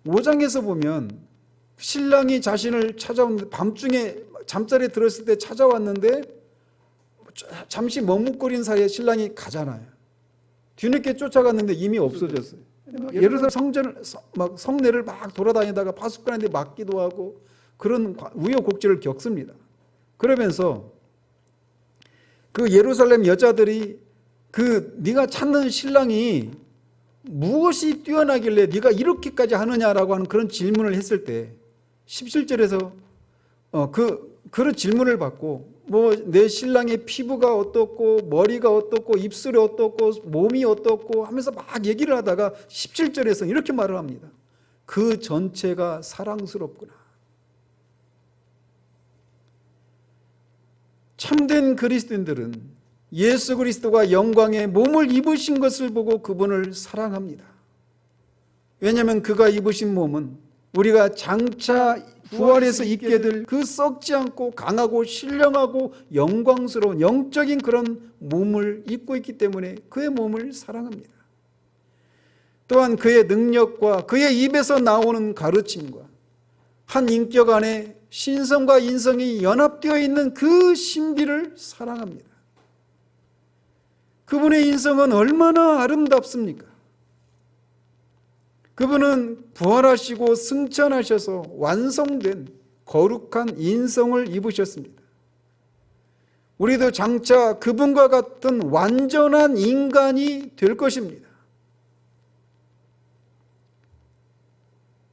S1: 5장에서 보면 신랑이 자신을 찾아오는데 밤중에 잠자리에 들었을 때 찾아왔는데 잠시 머뭇거린 사이에 신랑이 가잖아요. 뒤늦게 쫓아갔는데 이미 없어졌어요. 예루살렘 성내를 막 돌아다니다가 파수꾼한테 맞기도 하고 그런 우여곡절을 겪습니다. 그러면서 그 예루살렘 여자들이 네가 찾는 신랑이 무엇이 뛰어나길래 네가 이렇게까지 하느냐라고 하는 그런 질문을 했을 때 17절에서 그런 질문을 받고 내 신랑의 피부가 어떻고 머리가 어떻고 입술이 어떻고 몸이 어떻고 하면서 막 얘기를 하다가 17절에서 이렇게 말을 합니다. 그 전체가 사랑스럽구나. 참된 그리스도인들은 예수 그리스도가 영광의 몸을 입으신 것을 보고 그분을 사랑합니다. 왜냐하면 그가 입으신 몸은 우리가 장차 부활해서 입게 될 그 썩지 않고 강하고 신령하고 영광스러운 영적인 그런 몸을 입고 있기 때문에 그의 몸을 사랑합니다. 또한 그의 능력과 그의 입에서 나오는 가르침과 한 인격 안에 신성과 인성이 연합되어 있는 그 신비를 사랑합니다. 그분의 인성은 얼마나 아름답습니까? 그분은 부활하시고 승천하셔서 완성된 거룩한 인성을 입으셨습니다. 우리도 장차 그분과 같은 완전한 인간이 될 것입니다.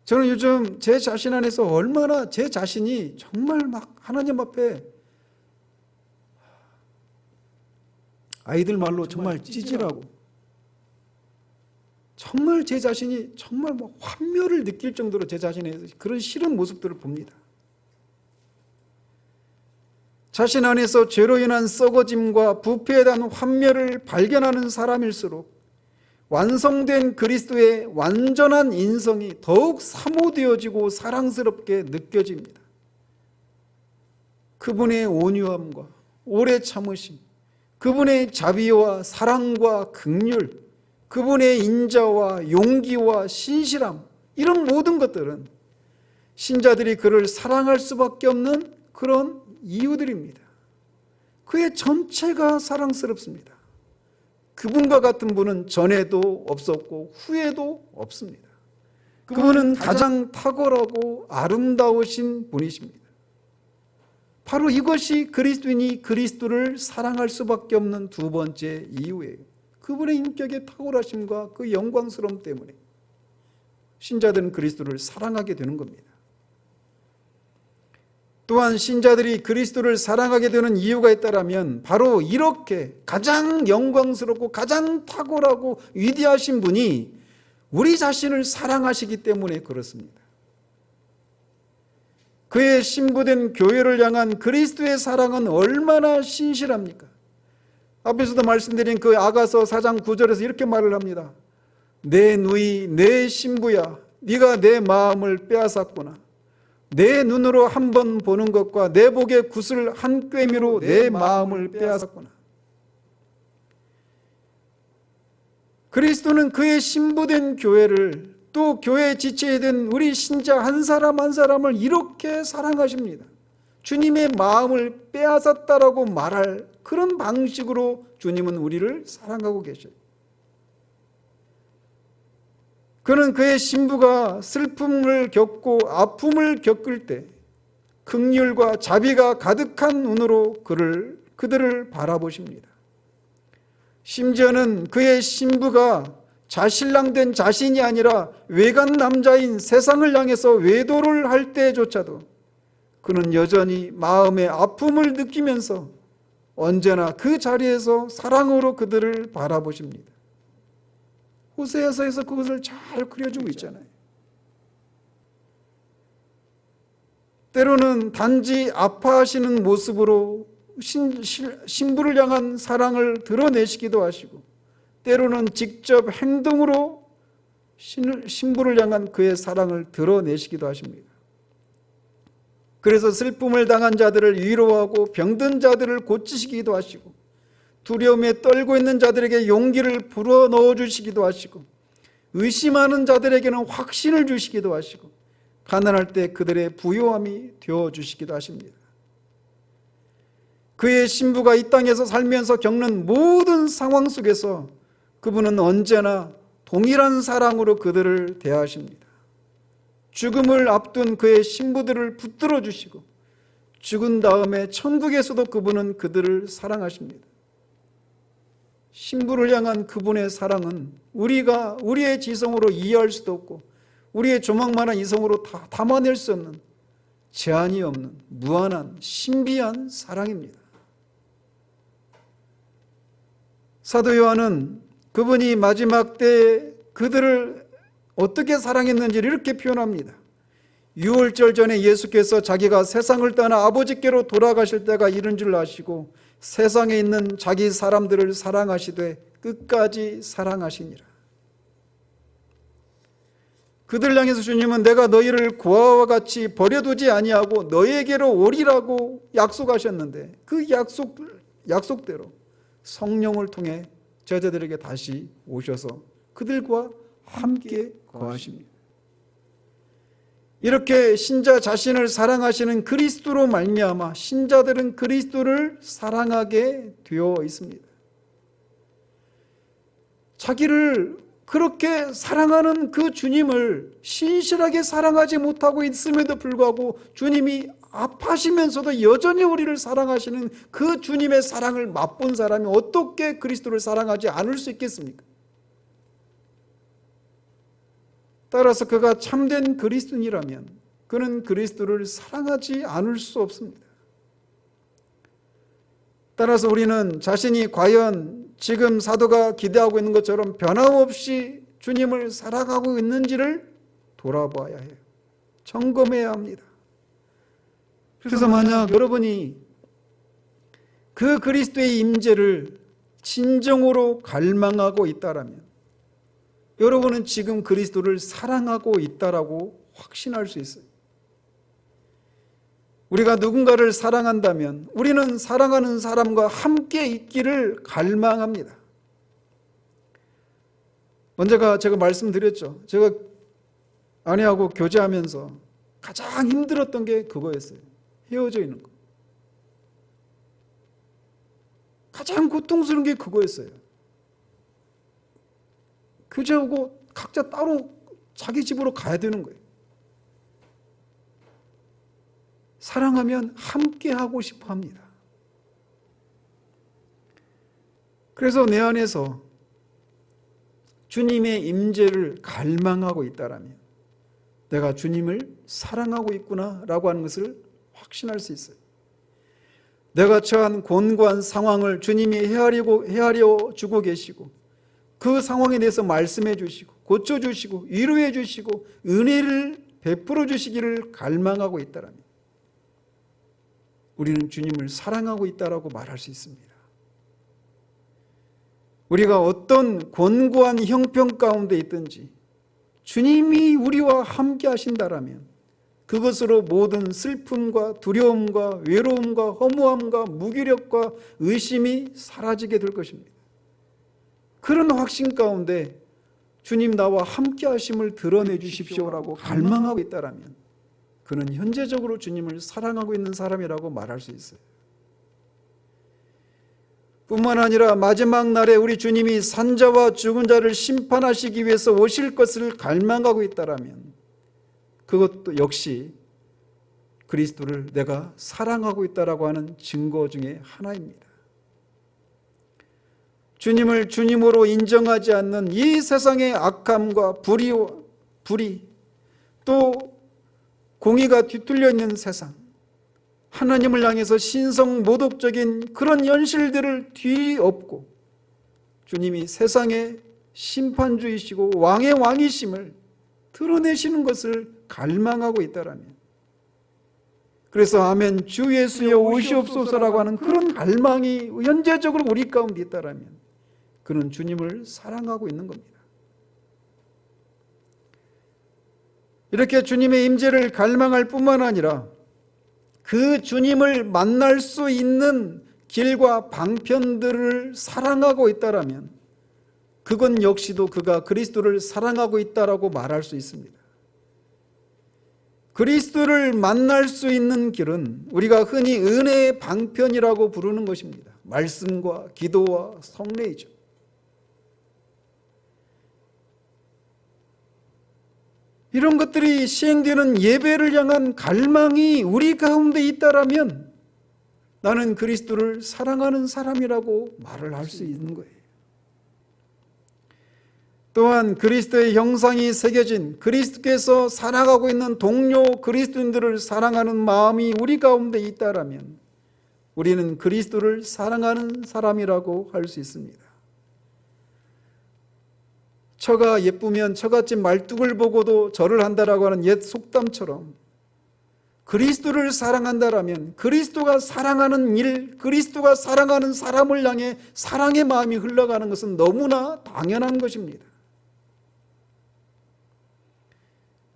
S1: 저는 요즘 제 자신 안에서 얼마나 제 자신이 정말 막 하나님 앞에 아이들 말로 정말 찌질하고 정말 제 자신이 정말 환멸을 느낄 정도로 제 자신의 그런 싫은 모습들을 봅니다. 자신 안에서 죄로 인한 썩어짐과 부패에 대한 환멸을 발견하는 사람일수록 완성된 그리스도의 완전한 인성이 더욱 사모되어지고 사랑스럽게 느껴집니다. 그분의 온유함과 오래 참으심, 그분의 자비와 사랑과 긍휼, 그분의 인자와 용기와 신실함, 이런 모든 것들은 신자들이 그를 사랑할 수밖에 없는 그런 이유들입니다. 그의 전체가 사랑스럽습니다. 그분과 같은 분은 전에도 없었고 후에도 없습니다. 그분은 가장 탁월하고 아름다우신 분이십니다. 바로 이것이 그리스도인이 그리스도를 사랑할 수밖에 없는 두 번째 이유예요. 그분의 인격의 탁월하심과 그 영광스러움 때문에 신자들은 그리스도를 사랑하게 되는 겁니다. 또한 신자들이 그리스도를 사랑하게 되는 이유가 있다면 바로 이렇게 가장 영광스럽고 가장 탁월하고 위대하신 분이 우리 자신을 사랑하시기 때문에 그렇습니다. 그의 신부된 교회를 향한 그리스도의 사랑은 얼마나 신실합니까? 앞에서도 말씀드린 그 아가서 4장 9절에서 이렇게 말을 합니다. 내 누이 내 신부야, 네가 내 마음을 빼앗았구나. 내 눈으로 한 번 보는 것과 내 복의 굿을 한 꿰미로 내 마음을 빼앗았구나. 그리스도는 그의 신부된 교회를, 또 교회의 지체된 우리 신자 한 사람 한 사람을 이렇게 사랑하십니다. 주님의 마음을 빼앗았다라고 말할 그런 방식으로 주님은 우리를 사랑하고 계셔요. 그는 그의 신부가 슬픔을 겪고 아픔을 겪을 때 긍휼과 자비가 가득한 눈으로 그들을 바라보십니다. 심지어는 그의 신부가 자신랑된 자신이 아니라 외간 남자인 세상을 향해서 외도를 할 때조차도 그는 여전히 마음의 아픔을 느끼면서 언제나 그 자리에서 사랑으로 그들을 바라보십니다. 호세아서에서 그것을 잘 그려주고 있잖아요. 때로는 단지 아파하시는 모습으로 신부를 향한 사랑을 드러내시기도 하시고, 때로는 직접 행동으로 신부를 향한 그의 사랑을 드러내시기도 하십니다. 그래서 슬픔을 당한 자들을 위로하고 병든 자들을 고치시기도 하시고, 두려움에 떨고 있는 자들에게 용기를 불어넣어 주시기도 하시고, 의심하는 자들에게는 확신을 주시기도 하시고, 가난할 때 그들의 부요함이 되어주시기도 하십니다. 그의 신부가 이 땅에서 살면서 겪는 모든 상황 속에서 그분은 언제나 동일한 사랑으로 그들을 대하십니다. 죽음을 앞둔 그의 신부들을 붙들어 주시고, 죽은 다음에 천국에서도 그분은 그들을 사랑하십니다. 신부를 향한 그분의 사랑은 우리가 우리의 지성으로 이해할 수도 없고 우리의 조망만한 이성으로 다 담아낼 수 없는, 제한이 없는 무한한 신비한 사랑입니다. 사도 요한은 그분이 마지막 때에 그들을 어떻게 사랑했는지를 이렇게 표현합니다. 유월절 전에 예수께서 자기가 세상을 떠나 아버지께로 돌아가실 때가 이른 줄 아시고 세상에 있는 자기 사람들을 사랑하시되 끝까지 사랑하시니라. 그들 향해서 주님은 내가 너희를 고아와 같이 버려두지 아니하고 너희에게로 오리라고 약속하셨는데, 그 약속대로 성령을 통해 제자들에게 다시 오셔서 그들과 함께 거하십니다. 이렇게 신자 자신을 사랑하시는 그리스도로 말미암아 신자들은 그리스도를 사랑하게 되어 있습니다. 자기를 그렇게 사랑하는 그 주님을 신실하게 사랑하지 못하고 있음에도 불구하고 주님이 아파하시면서도 여전히 우리를 사랑하시는 그 주님의 사랑을 맛본 사람이 어떻게 그리스도를 사랑하지 않을 수 있겠습니까? 따라서 그가 참된 그리스도인이라면 그는 그리스도를 사랑하지 않을 수 없습니다. 따라서 우리는 자신이 과연 지금 사도가 기대하고 있는 것처럼 변함없이 주님을 살아가고 있는지를 돌아봐야 해요. 점검해야 합니다. 그래서 만약 여러분이 그 그리스도의 임재를 진정으로 갈망하고 있다라면 여러분은 지금 그리스도를 사랑하고 있다라고 확신할 수 있어요. 우리가 누군가를 사랑한다면 우리는 사랑하는 사람과 함께 있기를 갈망합니다. 언제가 제가 말씀드렸죠. 제가 아내하고 교제하면서 가장 힘들었던 게 그거였어요. 헤어져 있는 거. 가장 고통스러운 게 그거였어요. 교제하고 각자 따로 자기 집으로 가야 되는 거예요. 사랑하면 함께 하고 싶어 합니다. 그래서 내 안에서 주님의 임재를 갈망하고 있다라면 내가 주님을 사랑하고 있구나라고 하는 것을 확신할 수 있어요. 내가 처한 곤고한 상황을 주님이 헤아려 주고 계시고 그 상황에 대해서 말씀해 주시고 고쳐 주시고 위로해 주시고 은혜를 베풀어 주시기를 갈망하고 있다라면 우리는 주님을 사랑하고 있다라고 말할 수 있습니다. 우리가 어떤 곤고한 형편 가운데 있든지 주님이 우리와 함께 하신다라면 그것으로 모든 슬픔과 두려움과 외로움과 허무함과 무기력과 의심이 사라지게 될 것입니다. 그런 확신 가운데 주님 나와 함께 하심을 드러내 주십시오라고 갈망하고 있다라면 그는 현재적으로 주님을 사랑하고 있는 사람이라고 말할 수 있어요. 뿐만 아니라 마지막 날에 우리 주님이 산자와 죽은 자를 심판하시기 위해서 오실 것을 갈망하고 있다라면 그것도 역시 그리스도를 내가 사랑하고 있다라고 하는 증거 중에 하나입니다. 주님을 주님으로 인정하지 않는 이 세상의 악함과 불의 또 공의가 뒤틀려 있는 세상, 하나님을 향해서 신성모독적인 그런 현실들을 뒤엎고 주님이 세상의 심판주이시고 왕의 왕이심을 드러내시는 것을 갈망하고 있다라면, 그래서 아멘 주 예수여 오시옵소서라고 하는 그런 갈망이 현재적으로 우리 가운데 있다라면 그는 주님을 사랑하고 있는 겁니다. 이렇게 주님의 임재를 갈망할 뿐만 아니라 그 주님을 만날 수 있는 길과 방편들을 사랑하고 있다라면 그건 역시도 그가 그리스도를 사랑하고 있다라고 말할 수 있습니다. 그리스도를 만날 수 있는 길은 우리가 흔히 은혜의 방편이라고 부르는 것입니다. 말씀과 기도와 성례이죠. 이런 것들이 시행되는 예배를 향한 갈망이 우리 가운데 있다라면 나는 그리스도를 사랑하는 사람이라고 말을 할 수 있는 거예요. 또한 그리스도의 형상이 새겨진 그리스도께서 살아가고 있는 동료 그리스도인들을 사랑하는 마음이 우리 가운데 있다라면 우리는 그리스도를 사랑하는 사람이라고 할 수 있습니다. 처가 예쁘면 처갓집 말뚝을 보고도 절을 한다라고 하는 옛 속담처럼 그리스도를 사랑한다라면 그리스도가 사랑하는 일, 그리스도가 사랑하는 사람을 향해 사랑의 마음이 흘러가는 것은 너무나 당연한 것입니다.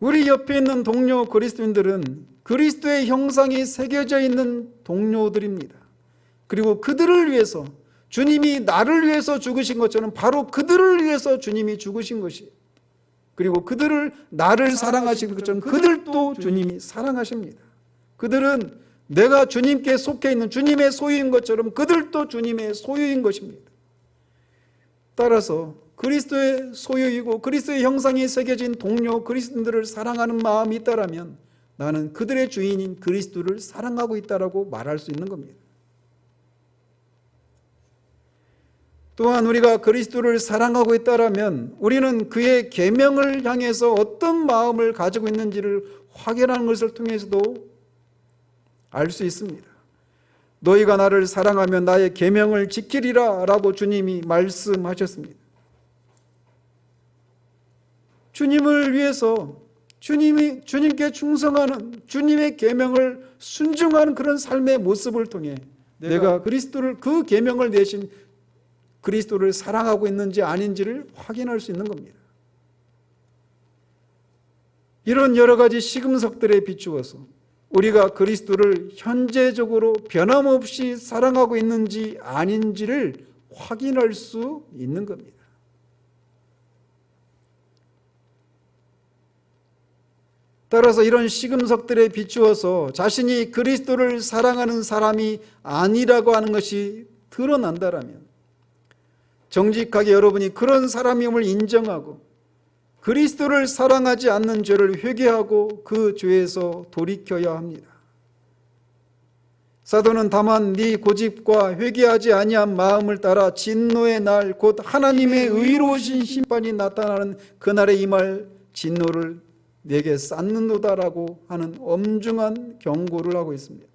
S1: 우리 옆에 있는 동료 그리스도인들은 그리스도의 형상이 새겨져 있는 동료들입니다. 그리고 그들을 위해서 주님이 나를 위해서 죽으신 것처럼 바로 그들을 위해서 주님이 죽으신 것이, 그리고 그들을 나를 사랑하신 것처럼 그들도 주님이 사랑하십니다. 그들은 내가 주님께 속해 있는 주님의 소유인 것처럼 그들도 주님의 소유인 것입니다. 따라서 그리스도의 소유이고 그리스도의 형상이 새겨진 동료 그리스도인들을 사랑하는 마음이 있다라면 나는 그들의 주인인 그리스도를 사랑하고 있다라고 말할 수 있는 겁니다. 또한 우리가 그리스도를 사랑하고 있다라면 우리는 그의 계명을 향해서 어떤 마음을 가지고 있는지를 확인하는 것을 통해서도 알 수 있습니다. 너희가 나를 사랑하면 나의 계명을 지키리라 라고 주님이 말씀하셨습니다. 주님을 위해서 주님께 충성하는, 주님의 계명을 순종하는 그런 삶의 모습을 통해 내가 그리스도를, 그 계명을 내신 그리스도를 사랑하고 있는지 아닌지를 확인할 수 있는 겁니다. 이런 여러 가지 시금석들에 비추어서 우리가 그리스도를 현재적으로 변함없이 사랑하고 있는지 아닌지를 확인할 수 있는 겁니다. 따라서 이런 시금석들에 비추어서 자신이 그리스도를 사랑하는 사람이 아니라고 하는 것이 드러난다라면 정직하게 여러분이 그런 사람임을 인정하고 그리스도를 사랑하지 않는 죄를 회개하고 그 죄에서 돌이켜야 합니다. 사도는 다만 네 고집과 회개하지 아니한 마음을 따라 진노의 날 곧 하나님의 의로우신 심판이 나타나는 그날에 임할 진노를 내게 쌓는도다라고 하는 엄중한 경고를 하고 있습니다.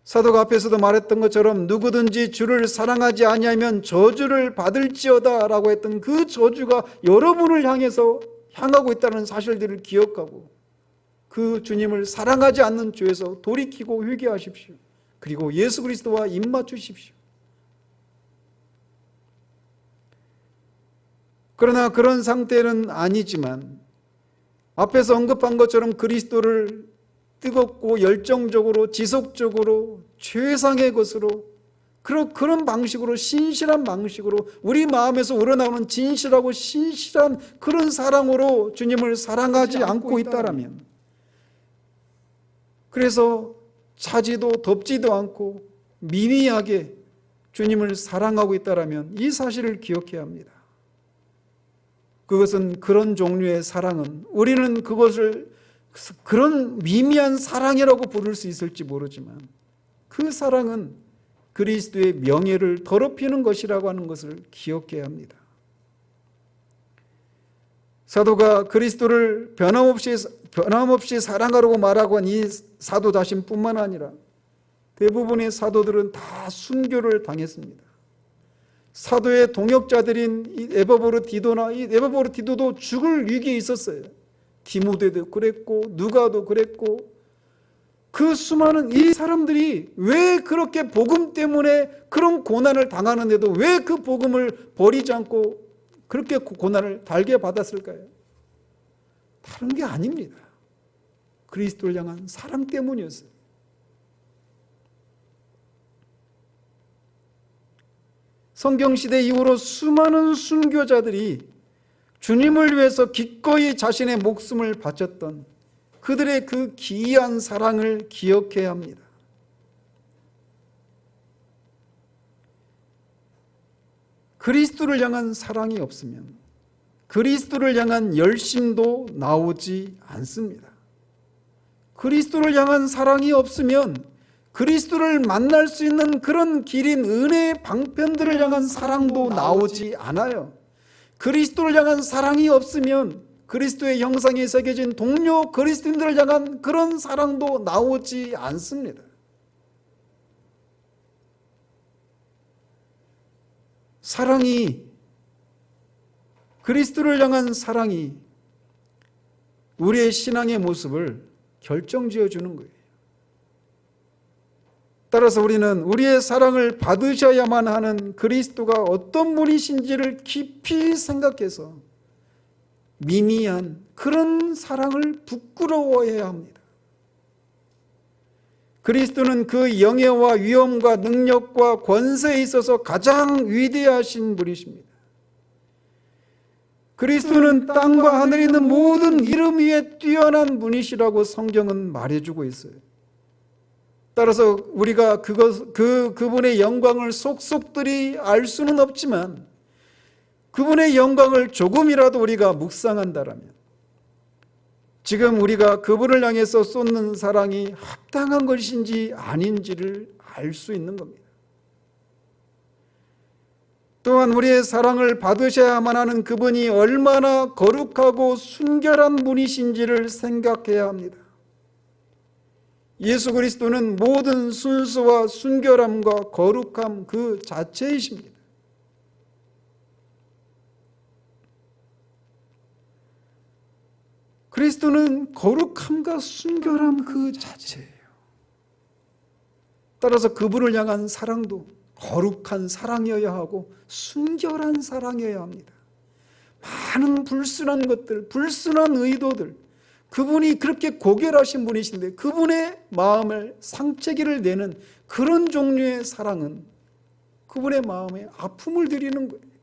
S1: 사도가 앞에서도 말했던 것처럼 누구든지 주를 사랑하지 아니하면 저주를 받을지어다 라고 했던 그 저주가 여러분을 향하고 있다는 사실들을 기억하고 그 주님을 사랑하지 않는 죄에서 돌이키고 회개하십시오. 그리고 예수 그리스도와 입맞추십시오. 그러나 그런 상태는 아니지만 앞에서 언급한 것처럼 그리스도를 뜨겁고 열정적으로 지속적으로 최상의 것으로 그런 방식으로 신실한 방식으로 우리 마음에서 우러나오는 진실하고 신실한 그런 사랑으로 주님을 사랑하지 않고 있다라면, 그래서 차지도 덥지도 않고 미미하게 주님을 사랑하고 있다라면 이 사실을 기억해야 합니다. 그것은 그런 종류의 사랑은 우리는 그것을 그런 미미한 사랑이라고 부를 수 있을지 모르지만 그 사랑은 그리스도의 명예를 더럽히는 것이라고 하는 것을 기억해야 합니다. 사도가 그리스도를 변함없이 사랑하라고 말하고 한 이 사도 자신뿐만 아니라 대부분의 사도들은 다 순교를 당했습니다. 사도의 동역자들인 에바브로 디도나 이 에바브로 디도도 죽을 위기에 있었어요. 디모데도 그랬고 누가도 그랬고, 그 수많은 이 사람들이 왜 그렇게 복음 때문에 그런 고난을 당하는데도 왜 그 복음을 버리지 않고 그렇게 고난을 달게 받았을까요? 다른 게 아닙니다. 그리스도를 향한 사랑 때문이었어요. 성경시대 이후로 수많은 순교자들이 주님을 위해서 기꺼이 자신의 목숨을 바쳤던 그들의 그 기이한 사랑을 기억해야 합니다. 그리스도를 향한 사랑이 없으면 그리스도를 향한 열심도 나오지 않습니다. 그리스도를 향한 사랑이 없으면 그리스도를 만날 수 있는 그런 길인 은혜의 방편들을 향한 사랑도 나오지 않아요. 그리스도를 향한 사랑이 없으면 그리스도의 형상이 새겨진 동료 그리스도인들을 향한 그런 사랑도 나오지 않습니다. 사랑이, 그리스도를 향한 사랑이 우리의 신앙의 모습을 결정지어 주는 거예요. 따라서 우리는 우리의 사랑을 받으셔야만 하는 그리스도가 어떤 분이신지를 깊이 생각해서 미미한 그런 사랑을 부끄러워해야 합니다. 그리스도는 그 영예와 위엄과 능력과 권세에 있어서 가장 위대하신 분이십니다. 그리스도는 땅과 하늘에 있는 모든 이름 위에 뛰어난 분이시라고 성경은 말해주고 있어요. 따라서 우리가 그분의 영광을 속속들이 알 수는 없지만 그분의 영광을 조금이라도 우리가 묵상한다라면 지금 우리가 그분을 향해서 쏟는 사랑이 합당한 것인지 아닌지를 알 수 있는 겁니다. 또한 우리의 사랑을 받으셔야만 하는 그분이 얼마나 거룩하고 순결한 분이신지를 생각해야 합니다. 예수 그리스도는 모든 순수와 순결함과 거룩함 그 자체이십니다. 그리스도는 거룩함과 순결함 그 자체예요. 따라서 그분을 향한 사랑도 거룩한 사랑이어야 하고 순결한 사랑이어야 합니다. 많은 불순한 것들, 불순한 의도들, 그분이 그렇게 고결하신 분이신데 그분의 마음을 상처기를 내는 그런 종류의 사랑은 그분의 마음에 아픔을 드리는 거예요.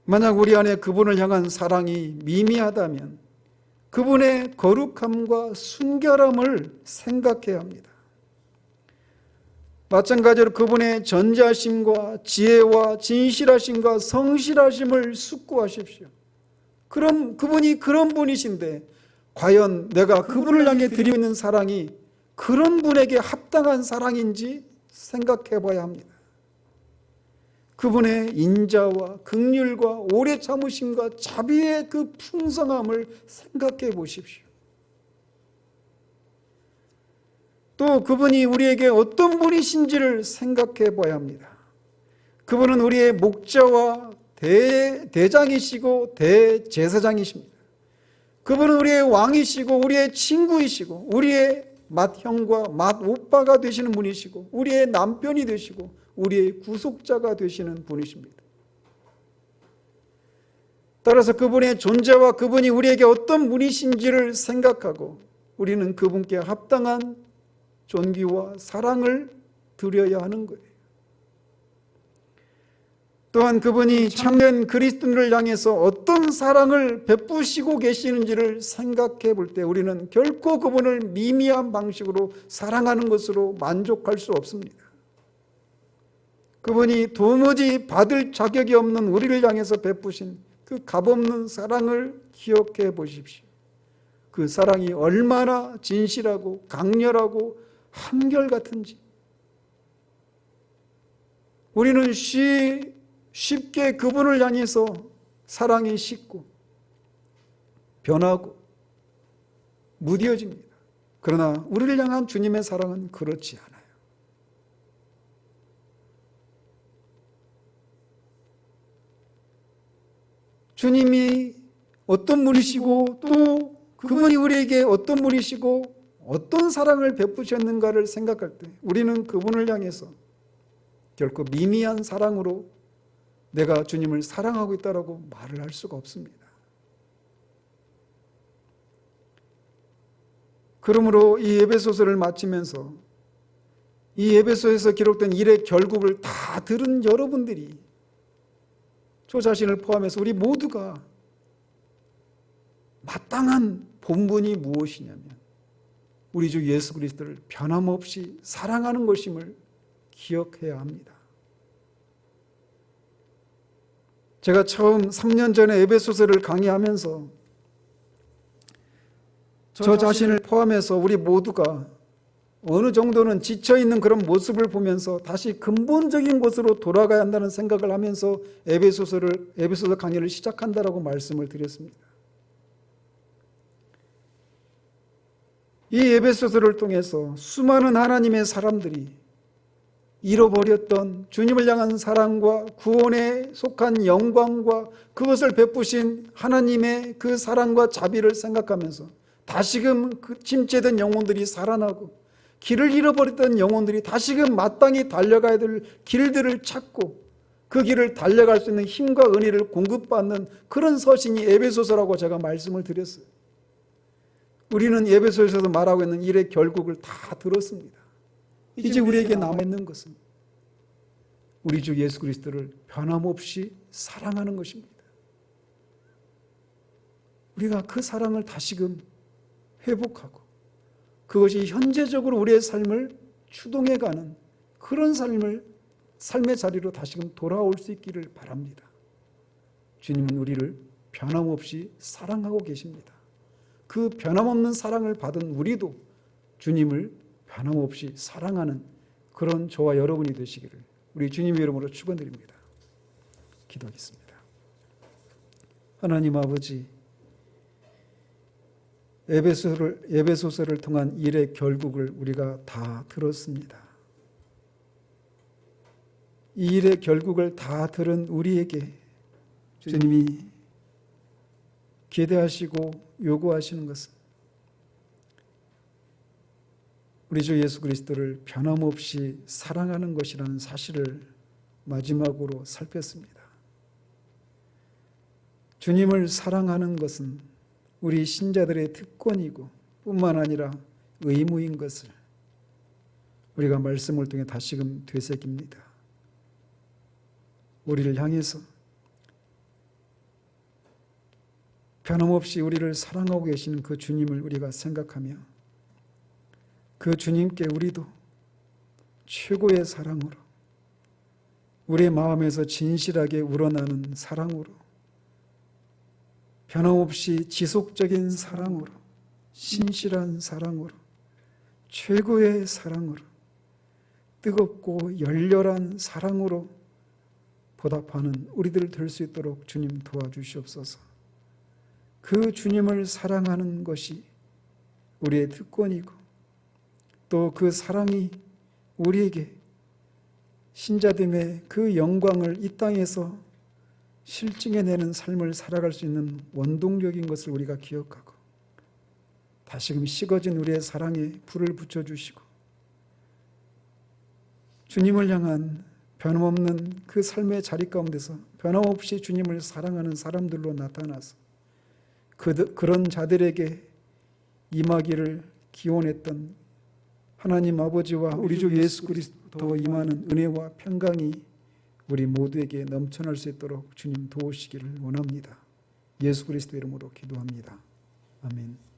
S1: 만약 우리 안에 그분을 향한 사랑이 미미하다면 그분의 거룩함과 순결함을 생각해야 합니다. 마찬가지로 그분의 전지하심과 지혜와 진실하심과 성실하심을 숙고하십시오. 그럼 그분이 그런 분이신데 과연 내가 그분을 향해 드리고 있는 사랑이 그런 분에게 합당한 사랑인지 생각해 봐야 합니다. 그분의 인자와 긍휼과 오래 참으심과 자비의 그 풍성함을 생각해 보십시오. 또 그분이 우리에게 어떤 분이신지를 생각해 봐야 합니다. 그분은 우리의 목자와 대장이시고 대제사장이십니다. 그분은 우리의 왕이시고 우리의 친구이시고 우리의 맏형과 맏오빠가 되시는 분이시고 우리의 남편이 되시고 우리의 구속자가 되시는 분이십니다. 따라서 그분의 존재와 그분이 우리에게 어떤 분이신지를 생각하고 우리는 그분께 합당한 존귀와 사랑을 드려야 하는 거예요. 또한 그분이 참된 그리스도인을 향해서 어떤 사랑을 베푸시고 계시는지를 생각해 볼 때 우리는 결코 그분을 미미한 방식으로 사랑하는 것으로 만족할 수 없습니다. 그분이 도무지 받을 자격이 없는 우리를 향해서 베푸신 그 값없는 사랑을 기억해 보십시오. 그 사랑이 얼마나 진실하고 강렬하고 한결같은지 우리는 쉽게 그분을 향해서 사랑이 식고 변하고 무뎌집니다. 그러나 우리를 향한 주님의 사랑은 그렇지 않아요. 주님이 어떤 분이시고 또 그분이 우리에게 어떤 분이시고 어떤 사랑을 베푸셨는가를 생각할 때 우리는 그분을 향해서 결코 미미한 사랑으로 내가 주님을 사랑하고 있다라고 말을 할 수가 없습니다. 그러므로 이 에베소서를 마치면서 이 에베소에서 기록된 일의 결국을 다 들은 여러분들이 저 자신을 포함해서 우리 모두가 마땅한 본분이 무엇이냐면 우리 주 예수 그리스도를 변함없이 사랑하는 것임을 기억해야 합니다. 제가 처음 3년 전에 에베소서를 강의하면서 저 자신을 포함해서 우리 모두가 어느 정도는 지쳐있는 그런 모습을 보면서 다시 근본적인 곳으로 돌아가야 한다는 생각을 하면서 에베소서 강의를 시작한다라고 말씀을 드렸습니다. 이 에베소서를 통해서 수많은 하나님의 사람들이 잃어버렸던 주님을 향한 사랑과 구원에 속한 영광과 그것을 베푸신 하나님의 그 사랑과 자비를 생각하면서 다시금 그 침체된 영혼들이 살아나고 길을 잃어버렸던 영혼들이 다시금 마땅히 달려가야 될 길들을 찾고 그 길을 달려갈 수 있는 힘과 은혜를 공급받는 그런 서신이 에베소서라고 제가 말씀을 드렸어요. 우리는 에베소서에서도 말하고 있는 일의 결국을 다 들었습니다. 이제 우리에게 남아있는 것은 우리 주 예수 그리스도를 변함없이 사랑하는 것입니다. 우리가 그 사랑을 다시금 회복하고 그것이 현재적으로 우리의 삶을 추동해가는 그런 삶의 자리로 다시금 돌아올 수 있기를 바랍니다. 주님은 우리를 변함없이 사랑하고 계십니다. 그 변함없는 사랑을 받은 우리도 주님을 변함없이 사랑하는 그런 저와 여러분이 되시기를 우리 주님의 이름으로 축원드립니다. 기도하겠습니다. 하나님 아버지, 에베소서를 통한 일의 결국을 우리가 다 들었습니다. 이 일의 결국을 다 들은 우리에게 주님이 기대하시고 요구하시는 것은 우리 주 예수 그리스도를 변함없이 사랑하는 것이라는 사실을 마지막으로 살폈습니다. 주님을 사랑하는 것은 우리 신자들의 특권이고 뿐만 아니라 의무인 것을 우리가 말씀을 통해 다시금 되새깁니다. 우리를 향해서 변함없이 우리를 사랑하고 계시는 그 주님을 우리가 생각하며 그 주님께 우리도 최고의 사랑으로 우리의 마음에서 진실하게 우러나는 사랑으로 변함없이 지속적인 사랑으로 신실한 사랑으로 최고의 사랑으로 뜨겁고 열렬한 사랑으로 보답하는 우리들 될 수 있도록 주님 도와주시옵소서. 그 주님을 사랑하는 것이 우리의 특권이고 또 그 사랑이 우리에게 신자됨의 그 영광을 이 땅에서 실증해내는 삶을 살아갈 수 있는 원동력인 것을 우리가 기억하고 다시금 식어진 우리의 사랑에 불을 붙여주시고 주님을 향한 변함없는 그 삶의 자리 가운데서 변함없이 주님을 사랑하는 사람들로 나타나서 그런 자들에게 임하기를 기원했던 하나님 아버지와 우리 주 예수 그리스도 임하는 은혜와 평강이 우리 모두에게 넘쳐날 수 있도록 주님 도우시기를 원합니다. 예수 그리스도 이름으로 기도합니다. 아멘.